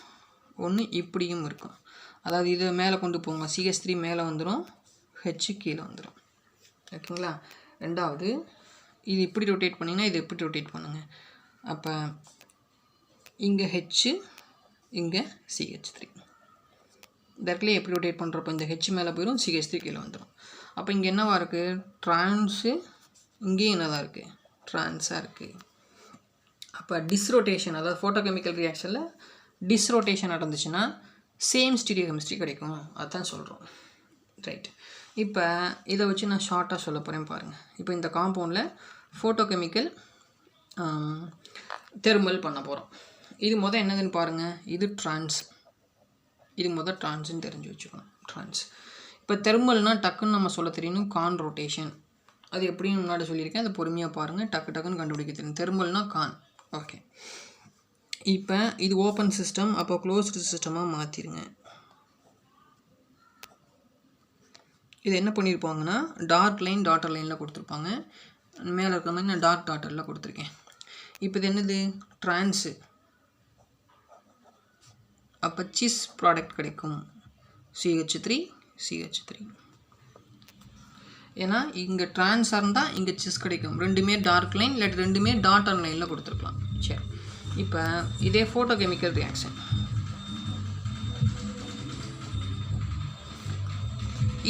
ஒன்று இப்படியும் இருக்கும். அதாவது இதை மேலே கொண்டு போங்க, CH3 மேலே வந்துடும், H கீழே வந்துடும். ஓகேங்களா? ரெண்டாவது இது இப்படி ரொட்டேட் பண்ணிங்கன்னா இது எப்படி ரொட்டேட் பண்ணுங்கள். அப்போ இங்கே H, இங்கே CH3. இந்த இடத்துல எப்படி ரொட்டேட் பண்ணுறப்போ இந்த H மேலே போயிடும், CH3 கீழே வந்துடும். அப்போ இங்கே என்னவா இருக்குது, ட்ரான்ஸு, இங்கேயும் என்னதான் இருக்குது, ட்ரான்ஸாக இருக்குது. அப்போ டிஸ்ரொட்டேஷன், அதாவது ஃபோட்டோகெமிக்கல் ரியாக்ஷனில் டிஸ்ரொட்டேஷன் நடந்துச்சுன்னா சேம் ஸ்டீரியோ கெமிஸ்ட்ரி கிடைக்கும், அதுதான் சொல்கிறோம். ரைட், இப்போ இதை வச்சு நான் ஷார்ட்டாக சொல்ல போகிறேன் பாருங்கள். இப்போ இந்த காம்பவுண்டில் ஃபோட்டோகெமிக்கல் தெர்மல் பண்ண போகிறோம். இது மொதல் என்னதுன்னு பாருங்கள், இது ட்ரான்ஸ், இது மொதல் ட்ரான்ஸ்ன்னு தெரிஞ்சு வச்சுக்கணும். ட்ரான்ஸ். இப்போ தெர்மல்னால் டக்குன்னு நம்ம சொல்ல தெரியணும், கான் ரொட்டேஷன். அது எப்படின்னு முன்னாடி சொல்லியிருக்கேன், அதை பொறுமையாக பாருங்கள், டக்குன்னு கண்டுபிடிக்க தெரியும். தெர்மல்னால் கான். ஓகே, இப்போ இது ஓப்பன் சிஸ்டம், அப்போ க்ளோஸ்டு சிஸ்டமாக மாற்றிடுங்க. இது என்ன பண்ணியிருப்பாங்கன்னா, டார்க் லைன் டாட்டர் லைனில் கொடுத்துருப்பாங்க. மேலே இருக்கிற மாதிரி நான் டார்க் டாட்டரில் கொடுத்துருக்கேன். இப்போ இது என்னது, ட்ரான்ஸு. அப்போ சிஸ் ப்ராடக்ட் கிடைக்கும், CH3 CH3. ஏன்னா இங்கே ட்ரான்ஸாக இருந்தால் இங்கே சிஸ் கிடைக்கும். ரெண்டுமே டார்க் லைன், இல்லாட்டி ரெண்டுமே டாட்டர் லைனில் கொடுத்துருக்கலாம். சரி, இப்போ இதே ஃபோட்டோ கெமிக்கல் ரியாக்ஷன்.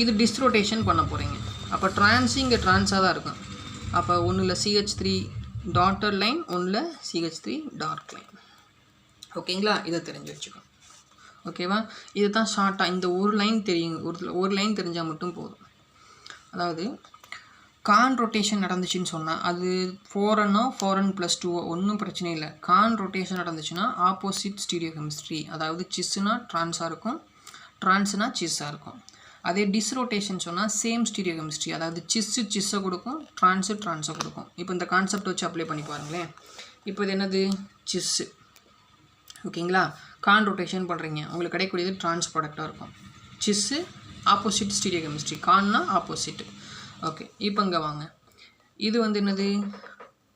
இது டிஸ்ரொட்டேஷன் பண்ண போகிறீங்க. அப்போ ட்ரான்ஸு இங்கே ட்ரான்ஸாக தான் இருக்கும். அப்போ ஒன்றில் CH3 டாட்டர் லைன், ஒன்றில் CH3 டார்க் லைன். ஓகேங்களா? இதை தெரிஞ்சு வச்சுக்கோங்க. ஓகேவா? இது தான் ஷார்ட்டாக இந்த ஒரு லைன் தெரியும், ஒரு லைன் தெரிஞ்சால் மட்டும் போதும். அதாவது கான் ரொட்டேஷன் நடந்துச்சுன்னு சொன்னால் அது 4N 4N+2 ஒன்றும் பிரச்சனை இல்லை. கான் ரொட்டேஷன் நடந்துச்சுன்னா ஆப்போசிட் ஸ்டீரியோ கெமிஸ்ட்ரி, அதாவது சிஸ்ஸுனா ட்ரான்ஸாக இருக்கும், ட்ரான்ஸுனா சிஸ்ஸாக இருக்கும். அதே டிஸ்ரோட்டேஷன் சொன்னால் சேம் ஸ்டீரியோ கெமிஸ்ட்ரி, அதாவது சிஸ்ஸை கொடுக்கும், ட்ரான்ஸை கொடுக்கும். இப்போ இந்த கான்செப்ட் வச்சு அப்ளை பண்ணி பாருங்களேன். இப்போ இது என்னது, சிஸ்ஸு. ஓகேங்களா? கான் ரொட்டேஷன் பண்ணுறீங்க, உங்களுக்கு கிடைக்கக்கூடியது ட்ரான்ஸ் ப்ராடக்டாக இருக்கும். சிஸ்ஸு ஆப்போசிட் ஸ்டீரியோ கெமிஸ்ட்ரி, கான்னா ஆப்போசிட். ஓகே, இப்போ இங்கே வாங்க. இது வந்து என்னது,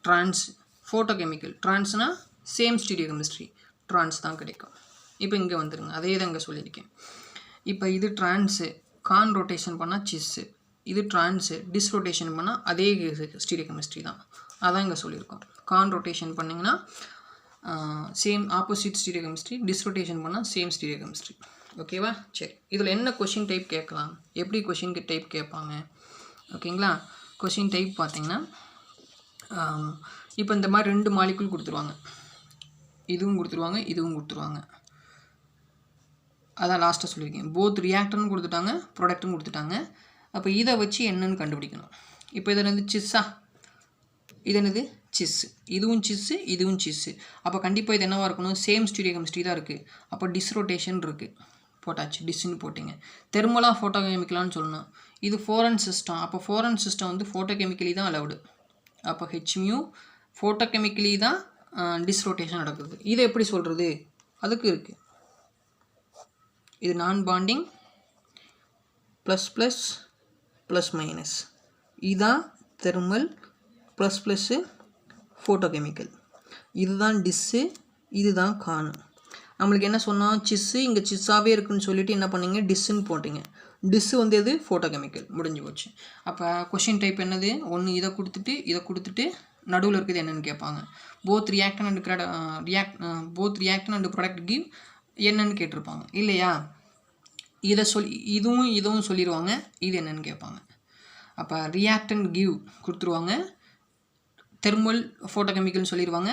ட்ரான்ஸ். ஃபோட்டோ கெமிக்கல் ட்ரான்ஸ்னால் சேம் ஸ்டீரியோ கெமிஸ்ட்ரி, ட்ரான்ஸ் தான் கிடைக்கும். இப்போ இங்கே வந்துடுங்க, அதே தான் இங்கே சொல்லியிருக்கேன். இப்போ இது ட்ரான்ஸு, கான் ரொட்டேஷன் பண்ணால் சிஸ்ஸு, இது ட்ரான்ஸு, டிஸ் ரொட்டேஷன் பண்ணால் அதே ஸ்டீரியோகெமிஸ்ட்ரி தான். அதான் இங்கே சொல்லியிருக்கோம். கான் ரொட்டேஷன் பண்ணிங்கன்னா சேம் ஆப்போசிட் ஸ்டீரியோகெமிஸ்ட்ரி, டிஸ் ரொட்டேஷன் பண்ணால் சேம் ஸ்டீரியோகெமிஸ்ட்ரி. ஓகேவா? சரி, இதில் என்ன கொஷின் டைப் கேட்கலாம், எப்படி கொஷின் டைப் கேட்பாங்க? ஓகேங்களா? கொஷின் டைப் பார்த்தீங்கன்னா இப்போ இந்த மாதிரி 2 மாலிகுல் கொடுத்துருவாங்க, இதுவும் கொடுத்துருவாங்க, இதுவும் கொடுத்துருவாங்க. அதான் லாஸ்ட்டாக சொல்லியிருக்கேன். போத் ரியாக்டர்னு கொடுத்துட்டாங்க, ப்ராடக்ட்டும் கொடுத்துட்டாங்க. அப்போ இதை வச்சு என்னன்னு கண்டுபிடிக்கணும். இப்போ இதில் வந்து சிஸ்ஸா, இது என்னது சிஸ்ஸு, இதுவும் சிஸ்ஸு, இதுவும் சிஸ்ஸு. அப்போ கண்டிப்பாக இது என்னவாக இருக்கணும், சேம் ஸ்டீரியோகெமிஸ்ட்ரி தான் இருக்குது. அப்போ டிஸ்ரோட்டேஷன் இருக்குது, போட்டாச்சு, டிஸ்ன்னு போட்டிங்க. தெர்மலாக ஃபோட்டோகெமிக்கலான்னு சொல்லணும். இது ஃபோரன் சிஸ்டம், அப்போ ஃபோரன் சிஸ்டம் வந்து ஃபோட்டோகெமிக்கலி தான் அலவுடு. அப்போ ஹெச்மியூ ஃபோட்டோகெமிக்கலி தான் டிஸ்ரோட்டேஷன் நடக்குது. இதை எப்படி சொல்கிறது, அதுக்கு இருக்குது. இது நான் bonding plus plus plus minus, இதுதான் தெர்மல் ப்ளஸ் ப்ளஸ்ஸு ஃபோட்டோகெமிக்கல். இதுதான் டிஸ்ஸு, இதுதான் கானு. நம்மளுக்கு என்ன சொன்னால் சிஸ்ஸு இங்கே சிஸ்ஸாகவே இருக்குன்னு சொல்லிவிட்டு என்ன பண்ணிங்க, டிஸ்ஸுன்னு போட்டிங்க. டிஸ்ஸு வந்து எது, ஃபோட்டோகெமிக்கல், முடிஞ்சு போச்சு. அப்போ கொஷின் டைப் என்னது, ஒன்று இதை கொடுத்துட்டு நடுவில் இருக்குது என்னென்னு கேட்பாங்க. போத் ரியாக்டன் அண்ட் ப்ராடக்ட் கிவ் என்னன்னு கேட்டிருப்பாங்க இல்லையா? இதை இதுவும் சொல்லிடுவாங்க, இது என்னன்னு கேட்பாங்க. அப்போ ரியாக்டன் கிவ் கொடுத்துருவாங்க, தெர்மல் ஃபோட்டோகெமிக்கல்னு சொல்லிடுவாங்க,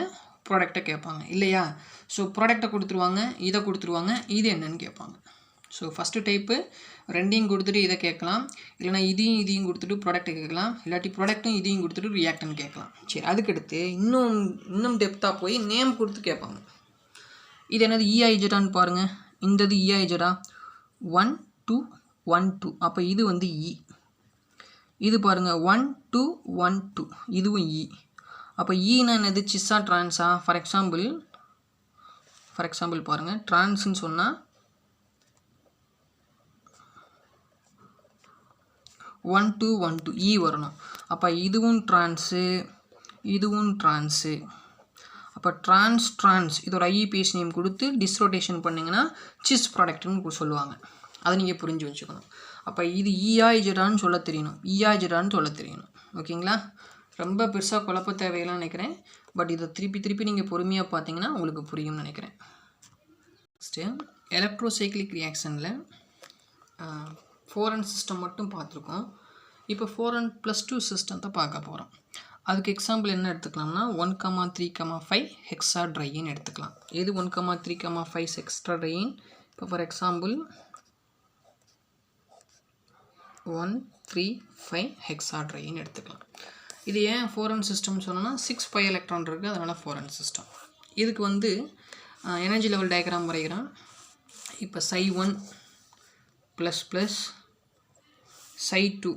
ப்ராடக்டை கேட்பாங்க இல்லையா? ஸோ ப்ராடக்டை கொடுத்துருவாங்க, இதை கொடுத்துருவாங்க, இது என்னன்னு கேட்பாங்க. ஸோ ஃபஸ்ட்டு டைப்பு ரெண்டையும் கொடுத்துட்டு இதை கேட்கலாம், இல்லைனா இதையும் கொடுத்துட்டு ப்ராடக்டை கேட்கலாம், இல்லாட்டி ப்ராடக்ட்டும் இதையும் கொடுத்துட்டு ரியாக்டன் கேட்கலாம். சரி, அதுக்கடுத்து இன்னும் டெப்த்தாக போய் நேம் கொடுத்து கேட்பாங்க. இது என்னது இஐஜெடான்னு பாருங்கள். இந்தது இஐஜெடா 1 2 1 2, அப்போ இது வந்து இ. இது பாருங்கள் 1 2 1 2, இதுவும் இ. அப்போ ஈனா என்னது, சிஸ்ஸா ட்ரான்ஸா? ஃபார் எக்ஸாம்பிள் பாருங்கள், ட்ரான்ஸ்ன்னு சொன்னால் 1 2 1 2 இ வரணும். அப்போ இதுவும் ட்ரான்ஸு, இதுவும் ட்ரான்ஸு. அப்போ ட்ரான்ஸ் இதோட ஐஇபிஎஸ் நேம் கொடுத்து டிஸ்ரோட்டேஷன் பண்ணிங்கன்னா சிஸ் ப்ராடக்ட்னு சொல்லுவாங்க. அதை நீங்கள் புரிஞ்சு வச்சுக்கணும். அப்போ இது இஐஜெடான்னு சொல்ல தெரியணும். ஓகேங்களா? ரொம்ப பெருசாக குழப்ப தேவையெல்லாம் நினைக்கிறேன். பட் இதை திருப்பி நீங்கள் பொறுமையாக பார்த்தீங்கன்னா உங்களுக்கு புரியும்னு நினைக்கிறேன். நெக்ஸ்ட்டு எலக்ட்ரோசைக்ளிக் ரியாக்ஷனில் 4n சிஸ்டம் மட்டும் பார்த்துருக்கோம். இப்போ 4n+2 சிஸ்டத்தை பார்க்க போகிறோம். அதுக்கு எக்ஸாம்பிள் என்ன எடுத்துக்கலாம்னா 1,3,5 ஹெக்ஸாட்ரையின் எடுத்துக்கலாம். எது 1,3,5 ஹெக்ஸாட்ரையின்? இப்போ ஃபார் எக்ஸாம்பிள் 1,3,5 ஹெக்ஸாட்ரையின் எடுத்துக்கலாம். இது ஏன் 4n சிஸ்டம்னு சொன்னோன்னா 6 பை எலக்ட்ரான் இருக்குது, அதனால் 4n சிஸ்டம். இதுக்கு வந்து எனர்ஜி லெவல் டயக்ராம் வரைகிறேன். இப்போ Psi1 plus plus, Psi2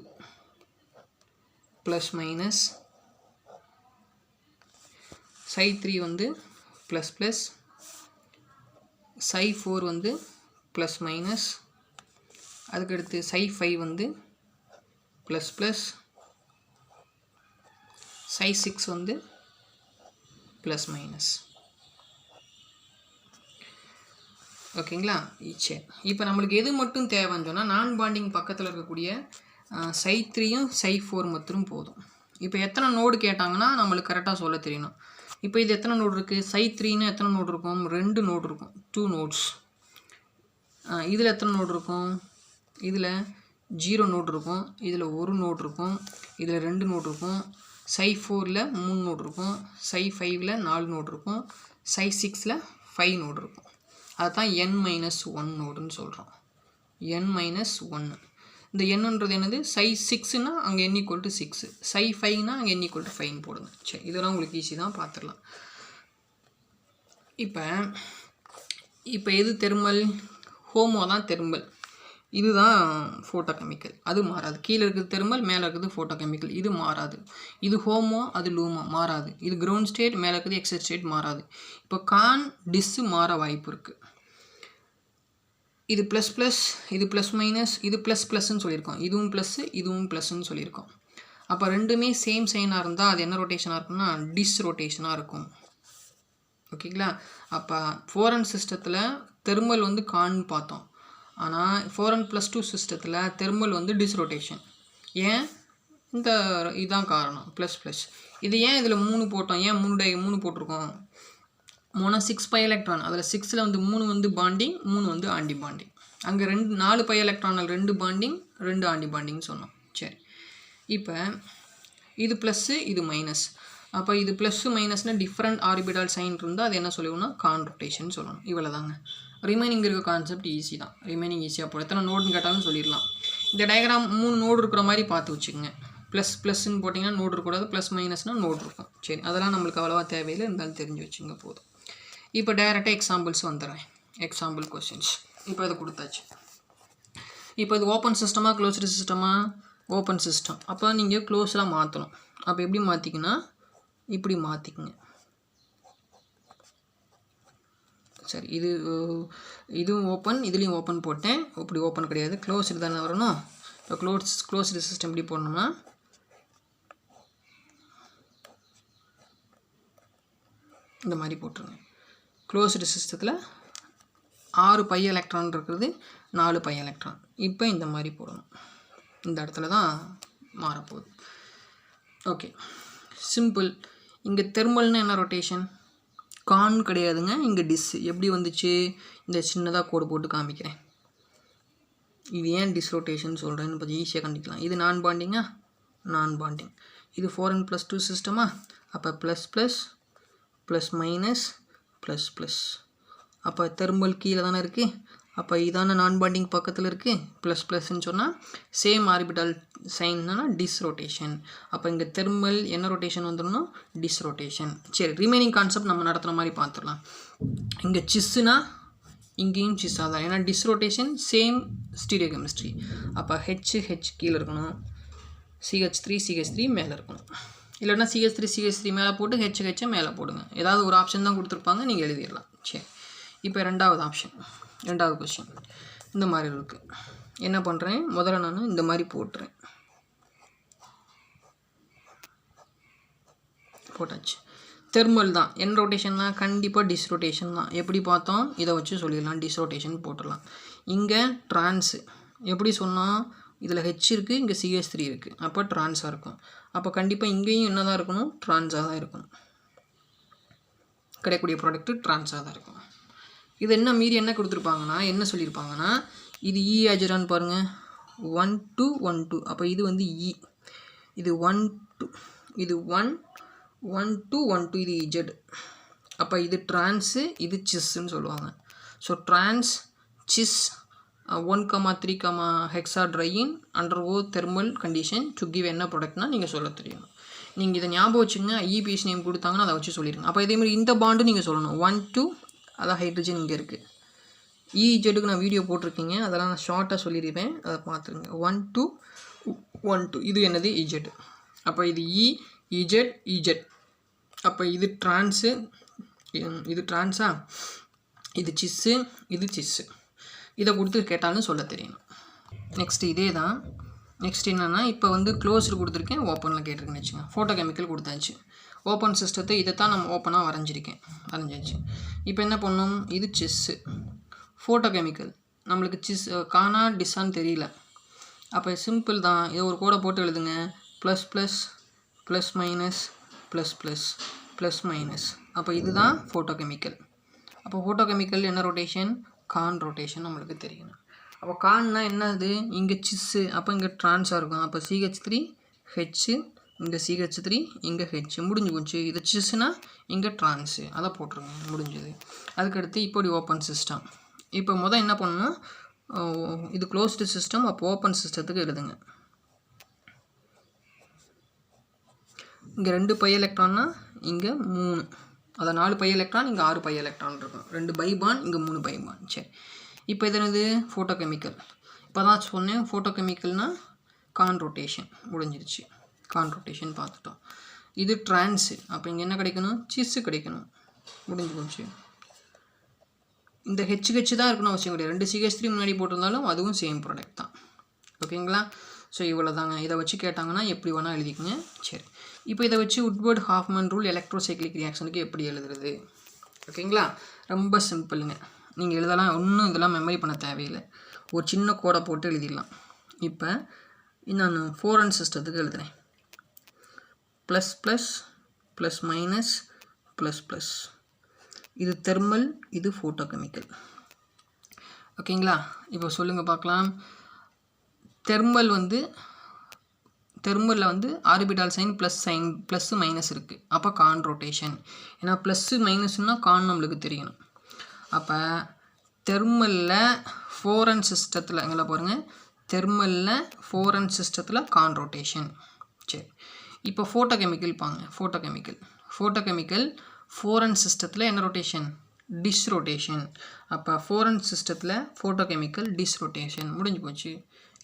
plus minus, Psi3 வந்து ப்ளஸ் ப்ளஸ், Psi4 வந்து ப்ளஸ் மைனஸ், அதுக்கடுத்து Psi5 வந்து ப்ளஸ் ப்ளஸ், Psi6 வந்து ப்ளஸ் மைனஸ். ஓகேங்களா? சரி, இப்போ நம்மளுக்கு எது மட்டும் தேவைன்னு சொன்னால் நான் பாண்டிங் பக்கத்தில் இருக்கக்கூடிய Psi3யும் Psi4 மட்டும் போதும். இப்போ எத்தனை நோடு கேட்டாங்கன்னா நம்மளுக்கு கரெக்டாக சொல்ல தெரியணும். இப்போ இது எத்தனை நோடு இருக்குது, Psi3ன்னு எத்தனை நோடு இருக்கும், 2 நோடு இருக்கும், 2 நோட்ஸ். இதில் எத்தனை நோடு இருக்கும், இதில் 0 நோடு இருக்கும், இதில் 1 நோடு இருக்கும், இதில் 2 நோடு இருக்கும், Psi4ல் 3 நோடு இருக்கும், Psi5ல் 4 நோடு இருக்கும், Psi6ல் 5 நோடு இருக்கும். அதுதான் n-1 நோடுன்னு சொல்கிறோம். n-1. இந்த என்னன்றது என்னது, Psi6னா அங்கே n=6, Psi5னா அங்கே n=5 போடுங்க. சரி, இதெல்லாம் உங்களுக்கு ஈஸி தான், பார்த்துடலாம். இப்போ எது தெர்மல், ஹோமோ தான் தெர்மல், இதுதான் ஃபோட்டோகெமிக்கல், அது மாறாது. கீழே இருக்குது தெர்மல், மேலே இருக்குது ஃபோட்டோகெமிக்கல், இது மாறாது. இது ஹோமோ, அது லூமோ, மாறாது. இது கிரவுண்ட் ஸ்டேட், மேலே இருக்குது எக்ஸைட் ஸ்டேட், மாறாது. இப்போ கான் டிஸ்ஸு மாற வாய்ப்பு இருக்குது. இது ப்ளஸ் ப்ளஸ், இது ப்ளஸ் மைனஸ், இது ப்ளஸ் ப்ளஸ்ன்னு சொல்லியிருக்கோம், இதுவும் ப்ளஸ்ஸு, இதுவும் ப்ளஸ்ன்னு சொல்லியிருக்கோம். அப்போ ரெண்டுமே சேம் சைனாக இருந்தால் அது என்ன ரொட்டேஷனாக இருக்குன்னா டிஸ் ரொட்டேஷனாக இருக்கும். ஓகேங்களா? அப்போ 4n சிஸ்டத்தில் தெர்மல் வந்து கான்னு பார்த்தோம். ஆனால் 4n+2 சிஸ்டத்தில் தெர்மல் வந்து டிஸ்ரோட்டேஷன். ஏன்? இந்த இதுதான் காரணம் ++. இது ஏன் இதில் 3 போட்டோம்? ஏன் 3 போட்டிருக்கோம்? 6 பை எலக்ட்ரான், அதில் 6ல் வந்து 3 வந்து பாண்டிங், 3 வந்து ஆன்டி பாண்டிங். அங்கே 4 பை எலக்ட்ரானில் 2 பாண்டிங், 2 ஆன்டி பாண்டிங்னு சொன்னோம். சரி, இப்போ இது ப்ளஸ்ஸு, இது மைனஸ். அப்போ இது ப்ளஸ்ஸு மைனஸ்னால் டிஃப்ரெண்ட் ஆர்பிட்டால் சைன் இருந்தால் அது என்ன சொல்லுவோம்னா கான்ரோட்டேஷன் சொல்லணும். இவ்வளோ தாங்க. ரிமைனிங் இருக்க கான்செப்ட் ஈஸி தான். ரிமைனிங் ஈஸியாக போடும். எத்தனை நோடுன்னு கேட்டாலும் சொல்லிடலாம். இந்த டயக்ராம் 3 நோடு இருக்கிற மாதிரி பார்த்து வச்சுக்கோங்க. ++ன்னு போட்டிங்கன்னா நோடு இருக்கக்கூடாது, ப்ளஸ் மைனஸ்னால் நோடு இருக்கும். சரி, அதெல்லாம் நம்மளுக்கு அவ்வளோவா தேவையில்லை, இருந்தாலும் தெரிஞ்சு வச்சுங்க போதும். இப்போ டைரெக்டாக எக்ஸாம்பிள்ஸ் வந்துடுறேன். எக்ஸாம்பிள் கொஸ்டின்ஸ் இப்போ இது கொடுத்தாச்சு. இப்போ இது ஓப்பன் சிஸ்டமாக க்ளோஸ்டு சிஸ்டமாக? Open system. அப்போ நீங்கள் க்ளோஸ்லாம் மாற்றணும். அப்போ எப்படி மாற்றிக்கினா இப்படி மாற்றிக்குங்க. சரி, இதுவும் ஓப்பன், இதுலேயும் ஓப்பன் போட்டேன். இப்படி ஓப்பன் கிடையாது, க்ளோஸ்டு தானே வரணும். இப்போ க்ளோஸ்டு சிஸ்டம் எப்படி போடணும்னா இந்த மாதிரி போட்டுருங்க. க்ளோஸ்டு சிஸ்டத்தில் 6 பை எலக்ட்ரான் இருக்கிறது, 4 பை எலக்ட்ரான். இப்போ இந்த மாதிரி போடணும். இந்த இடத்துல தான் மாறப்போகுது. Okay, simple. இங்கே தெர்மல்னு என்ன ரொட்டேஷன்? கான் கிடையாதுங்க, இங்கே டிஸ். எப்படி வந்துச்சு? இந்த சின்னதாக கோடு போட்டு காமிக்கிறேன். இது ஏன் டிஸ்ரோட்டேஷன் சொல்கிறேன்னு கொஞ்சம் ஈஸியாக கண்டிக்கலாம். இது நான் பாண்டிங்கா? நான் பாண்டிங். இது 4n+2 சிஸ்டமா? அப்போ ++, மைனஸ், ++. அப்போ தெர்மல் கீழே தானே இருக்குது. அப்போ இதான நான் பாண்டிங் பக்கத்தில் இருக்குது. ++ன்னு சொன்னால் சேம் ஆர்பிட்டால் சைன்னா டிஸ்ரோட்டேஷன். அப்போ இங்கே தெர்மல் என்ன ரொட்டேஷன் வந்துடணும்? டிஸ்ரோட்டேஷன். சரி, ரிமைனிங் கான்செப்ட் நம்ம நடத்துகிற மாதிரி பார்த்துடலாம். இங்கே சிஸ்ஸுனா இங்கேயும் சிஸ் ஆதான், ஏன்னா டிஸ்ரோட்டேஷன் சேம் ஸ்டீரியோ கெமிஸ்ட்ரி. அப்போ ஹெச் கீழே இருக்கணும், CH3 மேலே இருக்கணும். இல்லைன்னா CH3 மேலே போட்டு ஹெச் மேலே போடுங்க. ஏதாவது ஒரு ஆப்ஷன் தான் கொடுத்துருப்பாங்க, நீங்கள் எழுதிடலாம். சரி, இப்போ ரெண்டாவது கொஸ்டின் இந்த மாதிரி இருக்குது. என்ன பண்ணுறேன்? முதல்ல நான் இந்த மாதிரி போட்டாச்சு. தெர்மல் தான். என் ரொட்டேஷன் தான், கண்டிப்பாக டிஸ்ரோட்டேஷன் தான். எப்படி பார்த்தோம்? இதை வச்சு சொல்லிடலாம், டிஸ்ரோட்டேஷன் போட்டுடலாம். இங்கே ட்ரான்ஸு எப்படி சொன்னால், இதில் ஹெச் இருக்குது, இங்கே CH3 இருக்குது. அப்போ ட்ரான்ஸாக இருக்கும். அப்போ கண்டிப்பாக இங்கேயும் என்ன தான் இருக்கணும்? ட்ரான்ஸாக தான் இருக்கணும். கிடைக்கக்கூடிய ப்ராடக்ட்டு ட்ரான்ஸாக தான் இருக்கும். இது என்ன மீறி என்ன கொடுத்துருப்பாங்கன்னா, என்ன சொல்லியிருப்பாங்கன்னா, இது E ஆஜரான்னு பாருங்கள், 1 2 1 2. அப்போ இது வந்து E, இது 1 2, இது 1 1 2 1 2, இது Z. அப்போ இது ட்ரான்ஸு, இது சிஸ்ன்னு சொல்லுவாங்க. So trans cis 1,3, hexatriene under oh thermal condition to give என்ன ப்ராடக்ட்னா நீங்கள் சொல்ல தெரியணும். நீங்கள் இதை ஞாபகம் வச்சுங்க. IUPAC நேம் கொடுத்தாங்கன்னா அதை வச்சு சொல்லிடுங்க. அப்போ இதேமாதிரி இந்த பாண்டு நீங்கள் சொல்லணும். 1 2, அதான் ஹைட்ரஜன் இங்கே இருக்குது. EZக்கு நான் வீடியோ போட்டிருக்கீங்க, அதெல்லாம் நான் ஷார்ட்டாக சொல்லியிருப்பேன், அதை பார்த்துருங்க. 1 2 1 2, இது என்னது? EZ. அப்போ இது EZ. அப்போ இது ட்ரான்ஸு, இது ட்ரான்ஸா, இது சிஸ்ஸு, இது சிஸ்ஸு. இதை கொடுத்து கேட்டாலும் சொல்ல தெரியணும். நெக்ஸ்ட்டு இதே தான். நெக்ஸ்ட் என்னென்னா, இப்போ வந்து க்ளோஸ்டு கொடுத்துருக்கேன், ஓப்பனில் கேட்டிருக்கேன்னு வச்சுங்க. ஃபோட்டோ கெமிக்கல் கொடுத்தாச்சு. ஓப்பன் சிஸ்டத்தை இதை தான் நம்ம ஓப்பனாக வரைஞ்சாச்சு. இப்போ என்ன பண்ணணும்? இது சிஸ்ஸு. ஃபோட்டோ கெமிக்கல் நம்மளுக்கு காணா டிஸ்ஸான்னு தெரியல. அப்போ சிம்பிள் தான், இதை ஒரு கோடை போட்டு எழுதுங்க. ++, மைனஸ், ++, மைனஸ். அப்போ இதுதான் ஃபோட்டோ கெமிக்கல். அப்போ ஃபோட்டோ கெமிக்கல் என்ன ரொட்டேஷன்? கான் ரொட்டேஷன் நம்மளுக்கு தெரியணும். அப்போ கான்னா என்னது? இங்கே சிஸ்ஸு, அப்போ இங்கே ட்ரான்ஸாக இருக்கும். அப்போ CH3 H, இங்கே CH3, இங்கே H, முடிஞ்சு போச்சு. இது சிஸ்ஸுனா இங்கே ட்ரான்ஸு, அதை போட்டுருங்க, முடிஞ்சது. அதுக்கடுத்து இப்படி ஓப்பன் சிஸ்டம். இப்போ என்ன பண்ணணும்? இது க்ளோஸ்டு சிஸ்டம், அப்போ ஓப்பன் சிஸ்டத்துக்கு எழுதுங்க. இங்கே 2 பை எலக்ட்ரான்னா இங்கே 3, அதான் 4 பை எலக்ட்ரான், இங்கே 6 பை எலக்ட்ரான் இருக்கும். 2 பை பாண்ட், இங்கே 3 பை பாண்ட். சரி, இப்போ இது என்னது? Photo chemical. இப்போ தான் சொன்னேன், ஃபோட்டோ கெமிக்கல்னால் கான் ரொட்டேஷன், முடிஞ்சிருச்சு. கான் ரொட்டேஷன் பார்த்துட்டோம். இது ட்ரான்ஸு, அப்போ இங்கே என்ன கிடைக்கணும்? சிஸ்ஸு கிடைக்கணும், முடிஞ்சு போச்சு. இந்த HH தான் இருக்கணும் அவசியம் கிடையாது. 2 CH3 முன்னாடி போட்டிருந்தாலும் அதுவும் சேம் ப்ராடக்ட் தான். ஓகேங்களா? ஸோ இவ்வளோ தாங்க. இதை வச்சு கேட்டாங்கன்னா எப்படி வேணால் எழுதிக்குங்க. சரி, இப்போ இதை வச்சு உட்வர்ட் ஹாஃப்மேன் ரூல் எலக்ட்ரோசைக்ளிக் ரியாக்ஷனுக்கு எப்படி எழுதுறது? ஓகேங்களா? ரொம்ப சிம்பிளுங்க. நீங்கள் எழுதலாம், ஒன்றும் இதெல்லாம் மெமரி பண்ண தேவையில்லை. ஒரு சின்ன கோடை போட்டு எழுதிடலாம். இப்போ நான் ஃபோரன் சிஸ்டத்துக்கு எழுதுகிறேன். Plus plus plus minus plus plus. இது தெர்மல், இது ஃபோட்டோகெமிக்கல். ஓகேங்களா? இப்போ சொல்லுங்கள் பார்க்கலாம். தெர்மலில் வந்து ஆர்பிட்டால் சைன் ப்ளஸ் மைனஸ் இருக்குது. அப்போ கான் ரொட்டேஷன். ஏன்னா ப்ளஸ்ஸு மைனஸ்னால் கான் நம்மளுக்கு தெரியணும். அப்போ தெர்மலில் ஃபோரன் சிஸ்டத்தில் எங்களை பாருங்கள், தெர்மலில் ஃபோரன் சிஸ்டத்தில் கான் ரொட்டேஷன். சரி, இப்போ ஃபோட்டோகெமிக்கல் பாங்க. ஃபோட்டோகெமிக்கல் ஃபோரன் சிஸ்டத்தில் என்ன ரொட்டேஷன்? டிஸ்ரொட்டேஷன். அப்போ ஃபோரன் சிஸ்டத்தில் ஃபோட்டோகெமிக்கல் டிஸ்ரொட்டேஷன். முடிஞ்சு போச்சு.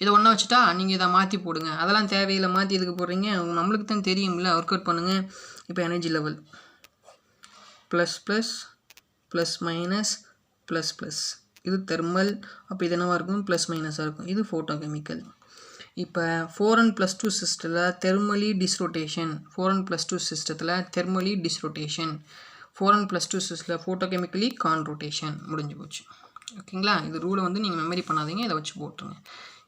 இதை ஒன்றா வச்சுட்டா நீங்கள் இதை மாற்றி போடுங்க. அதெல்லாம் தேவையில்லை, மாற்றி எதுக்கு போடுறீங்க? நம்மளுக்கு தான் தெரியும்ல, ஒர்க் அவுட் பண்ணுங்கள். இப்போ energy level plus plus plus minus plus plus. இது தெர்மல். அப்போ இது என்னவாக இருக்கும்? ப்ளஸ் மைனஸாக இருக்கும். இது ஃபோட்டோகெமிக்கல். இப்போ 4n+2 சிஸ்டத்தில் தெர்மலி டிஸ்ரொட்டேஷன். 4n+2 சிஸ்டத்தில் தெர்மலி டிஸ்ரொட்டேஷன். 4n+2 சிஸ்டத்தில் ஃபோட்டோகெமிக்கலி கான் ரொட்டேஷன். முடிஞ்சு போச்சு. ஓகேங்களா? இது ரூலை வந்து நீங்கள் மெமரி பண்ணாதீங்க, இதை வச்சு போட்டுருங்க.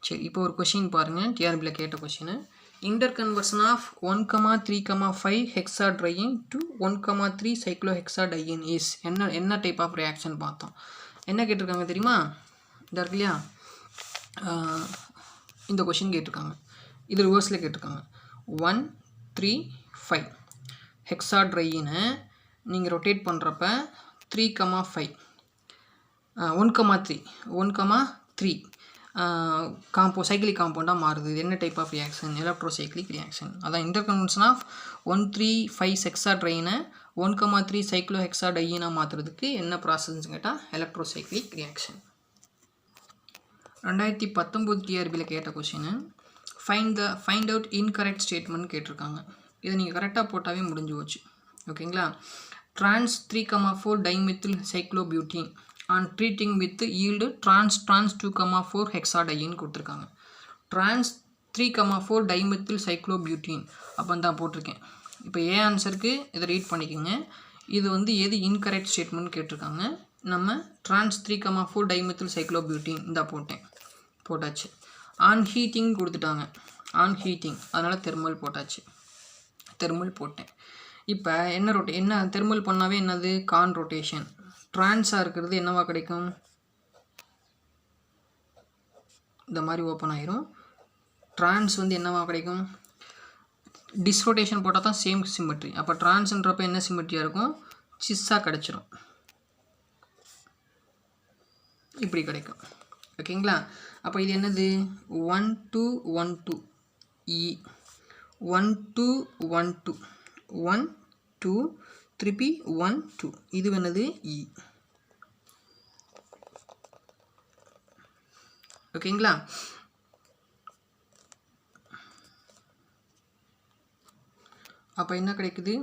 சரி, இப்போ ஒரு கொஷின் பாருங்கள். டிஆர்பியில் கேட்ட கொஷின். இன்டர்கன்வர்ஷன் ஆஃப் 1,3,5 ஹெக்ஸாட்ரையின் டு 1,3 சைக்ளோஹெக்ஸாடையின் இஸ் என்ன டைப் ஆஃப் ரியாக்ஷன் பார்த்தோம். என்ன கேட்டிருக்காங்க தெரியுமா? இதா இருக்கு இல்லையா, இந்த கொஷின் கேட்டிருக்காங்க. இது ரிவர்ஸில் கேட்டிருக்காங்க. 1, 3, 5 ஹெக்ஸாட்ரையினை நீங்கள் ரொட்டேட் பண்ணுறப்ப 3,5 1,3 சைக்கிளிக் காம்பவுண்டாக மாறுது. இது என்ன type of reaction? Electrocyclic reaction. அதான் இன்டர்கன்வர்ஷன் ஆஃப் 1,3,5 ஹெக்ஸாட்ரைனை 1,3 சைக்ளோஹெக்ஸாடையினாக மாற்றுறதுக்கு என்ன ப்ராசஸ்ன்னு கேட்டால் எலக்ட்ரோசைக்ளிக் ரியாக்ஷன். 2019 டிஆர்பியில் கேட்ட question. Find out incorrect statement கேட்டிருக்காங்க. இதை நீங்கள் கரெக்டாக போட்டாவே முடிஞ்சு போச்சு. ஓகேங்களா? Trans 3,4 dimethyl cyclobutene on treating with yield trans 2,4 hexadiene கொடுத்துருக்காங்க. ட்ரான்ஸ் 3,4 டைமெத்தில் சைக்ளோபியூட்டின் அப்போ தான் போட்டிருக்கேன். இப்போ ஏ ஆன்சருக்கு இதை ரீட் பண்ணிக்கோங்க. இது வந்து எது இன்கரெக்ட் ஸ்டேட்மெண்ட் கேட்டிருக்காங்க. நம்ம ட்ரான்ஸ் 3,4 டைமெத்தில் சைக்ளோபியூட்டின் இந்த போட்டாச்சு. ஆன் ஹீட்டிங் கொடுத்துட்டாங்க. ஆன் ஹீட்டிங், அதனால் தெர்மல் போட்டாச்சு. தெர்மல் போட்டேன். இப்போ என்ன தெர்மல் பண்ணாவே என்னது? கான் ரொட்டேஷன். ட்ரான்ஸாக இருக்கிறது என்னவா கிடைக்கும்? இந்த மாதிரி ஓப்பன் ஆயிரும். ட்ரான்ஸ் வந்து என்னவா கிடைக்கும்? டிஸ்ரொட்டேஷன் போட்டால் தான் சேம் சிமெட்ரி. அப்போ ட்ரான்ஸ்ன்றப்ப என்ன சிமெட்ரியாக இருக்கும்? சிஸ்ஸாக கிடச்சிரும். இப்படி கிடைக்கும். ஓகேங்களா? அப்போ இது என்னது? 1 2 1 2 இ 1 2 1 2 1 2 திருப்பி 1 2. இது என்னது? இ. ஓகேங்களா? அப்போ என்ன கிடைக்குது?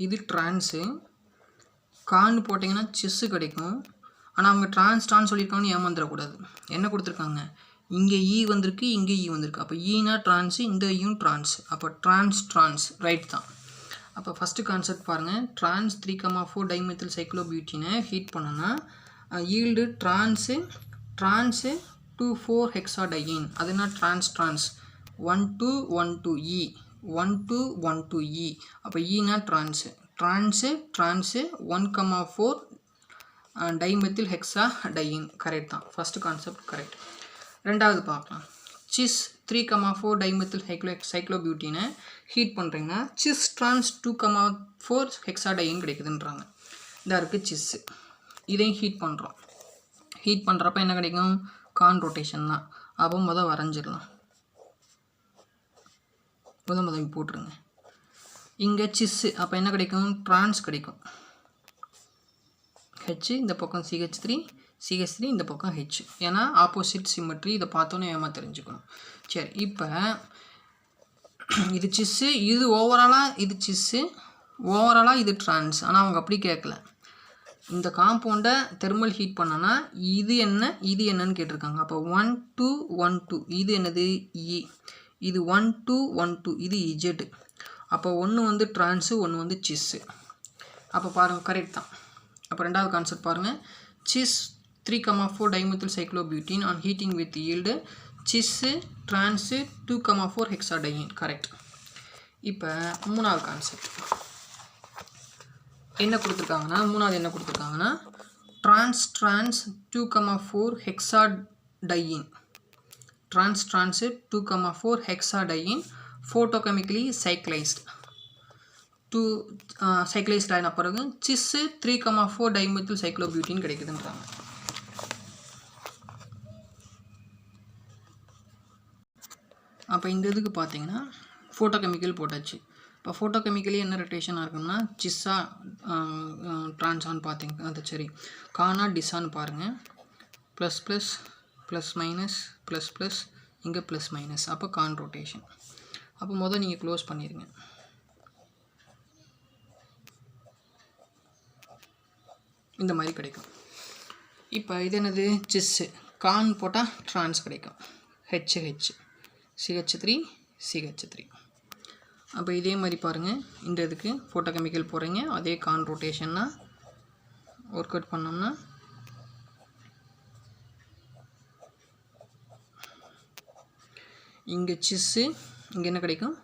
இது ட்ரான்ஸு. கான் போட்டிங்கன்னா செஸ்ஸு கிடைக்கும். ஆனால் அவங்க ட்ரான்ஸ் சொல்லியிருக்காங்கன்னு ஏமாந்துடக்கூடாது. என்ன கொடுத்துருக்காங்க? இங்கே இ வந்திருக்கு, இங்கே இ வந்திருக்கு. அப்போ ஈனா ட்ரான்ஸு, இந்த ஈயும் ட்ரான்ஸ். அப்போ ட்ரான்ஸ் ரைட் தான். அப்போ ஃபஸ்ட்டு கான்செப்ட் பாருங்கள். ட்ரான்ஸ் 3,4 டைமெத்தில் சைக்ளோபியூட்டினை ஹீட் பண்ணோன்னா ஈல்டு ட்ரான்ஸு 2,4 ஹெக்ஸாடையின். அதுனா ட்ரான்ஸ் 1 2 1 2 இ 1 2 1 2 இ. அப்போ ஈனா ட்ரான்ஸு 1,4 டைமெத்தில் ஹெக்ஸாடையின். கரெக்ட் தான். First concept correct. ரெண்டாவது பார்க்கலாம். சிஸ் 3,4 டைமெத்தில் சைக்ளோபியூட்டினை ஹீட் பண்ணுறீங்கன்னா சிஸ் ட்ரான்ஸ் 2,4 ஹெக்ஸாடையின் கிடைக்குதுன்றாங்க. இதாக இருக்குது சிஸ்ஸு. இதையும் ஹீட் பண்ணுறோம். ஹீட் பண்ணுறப்ப என்ன கிடைக்கும்? கான் ரொட்டேஷன் தான். அப்போ வரைஞ்சிடலாம். முதல் போட்டுருங்க. இங்கே சிஸ்ஸு. அப்போ என்ன கிடைக்கும்? ட்ரான்ஸ் கிடைக்கும். ஹெச் இந்த பக்கம் CH3 இந்த பக்கம் ஹெச். ஏன்னா ஆப்போசிட் சிமெட்ரி. இதை பார்த்தோன்னே தெரிஞ்சுக்கணும். சரி, இப்போ இது சிஸ்ஸு, இது ஓவராலாக இது சிஸ்ஸு, ஓவராலாக இது ட்ரான்ஸ். ஆனால் அவங்க அப்படி கேட்கல. இந்த காம்பவுண்டை தெர்மல் ஹீட் பண்ணனா இது என்னன்னு கேட்டிருக்காங்க. அப்போ 1 2 1 2 இது என்னது? இ. இது 1 2 1 2 இது இஜெட். அப்போ ஒன்று வந்து ட்ரான்ஸு, ஒன்று வந்து சிஸ்ஸு. அப்போ பாருங்கள் கரெக்ட் தான். அப்போ ரெண்டாவது கான்செப்ட் பாருங்கள். Sis 3,4 dimethyl cyclobutene on heating with yield cis trans 2,4 hexadiene. Correct. இப்போ மூணாவது கான்செப்ட் என்ன கொடுத்துருக்காங்கன்னா trans 2,4 hexadiene. Trans 2,4 hexadiene photochemically cyclized. cyclized ஆன பிறகு cis 3,4 dimethyl cyclobutene கிடைக்குதுன்றாங்க. அப்போ இந்த இதுக்கு பார்த்தீங்கன்னா ஃபோட்டோகெமிக்கல் போட்டாச்சு. இப்போ ஃபோட்டோகெமிக்கலி என்ன ரொட்டேஷனாக இருக்குன்னா சிஸ்ஸா ட்ரான்ஸான்னு பார்த்தீங்க, அது சரி கானா டிஸ்ஸான்னு பாருங்கள். Plus plus plus minus plus plus இங்கே ப்ளஸ் மைனஸ், அப்போ கான் ரொட்டேஷன். அப்போ முதல் நீங்கள் க்ளோஸ் பண்ணிடுங்க. இந்த மாதிரி கிடைக்கும். இப்போ இது என்னது சிஸ்ஸு, கான் போட்டால் ட்ரான்ஸ் கிடைக்கும். HH CH3 CH3. அப்போ இதே மாதிரி பாருங்கள், இந்த இதுக்கு ஃபோட்டோகெமிக்கல் போகிறீங்க, அதே கான் ரொட்டேஷன்னா ஒர்க் அவுட் பண்ணோம்னா இங்கே சிஸ்ஸு, இங்கே என்ன கிடைக்கும்,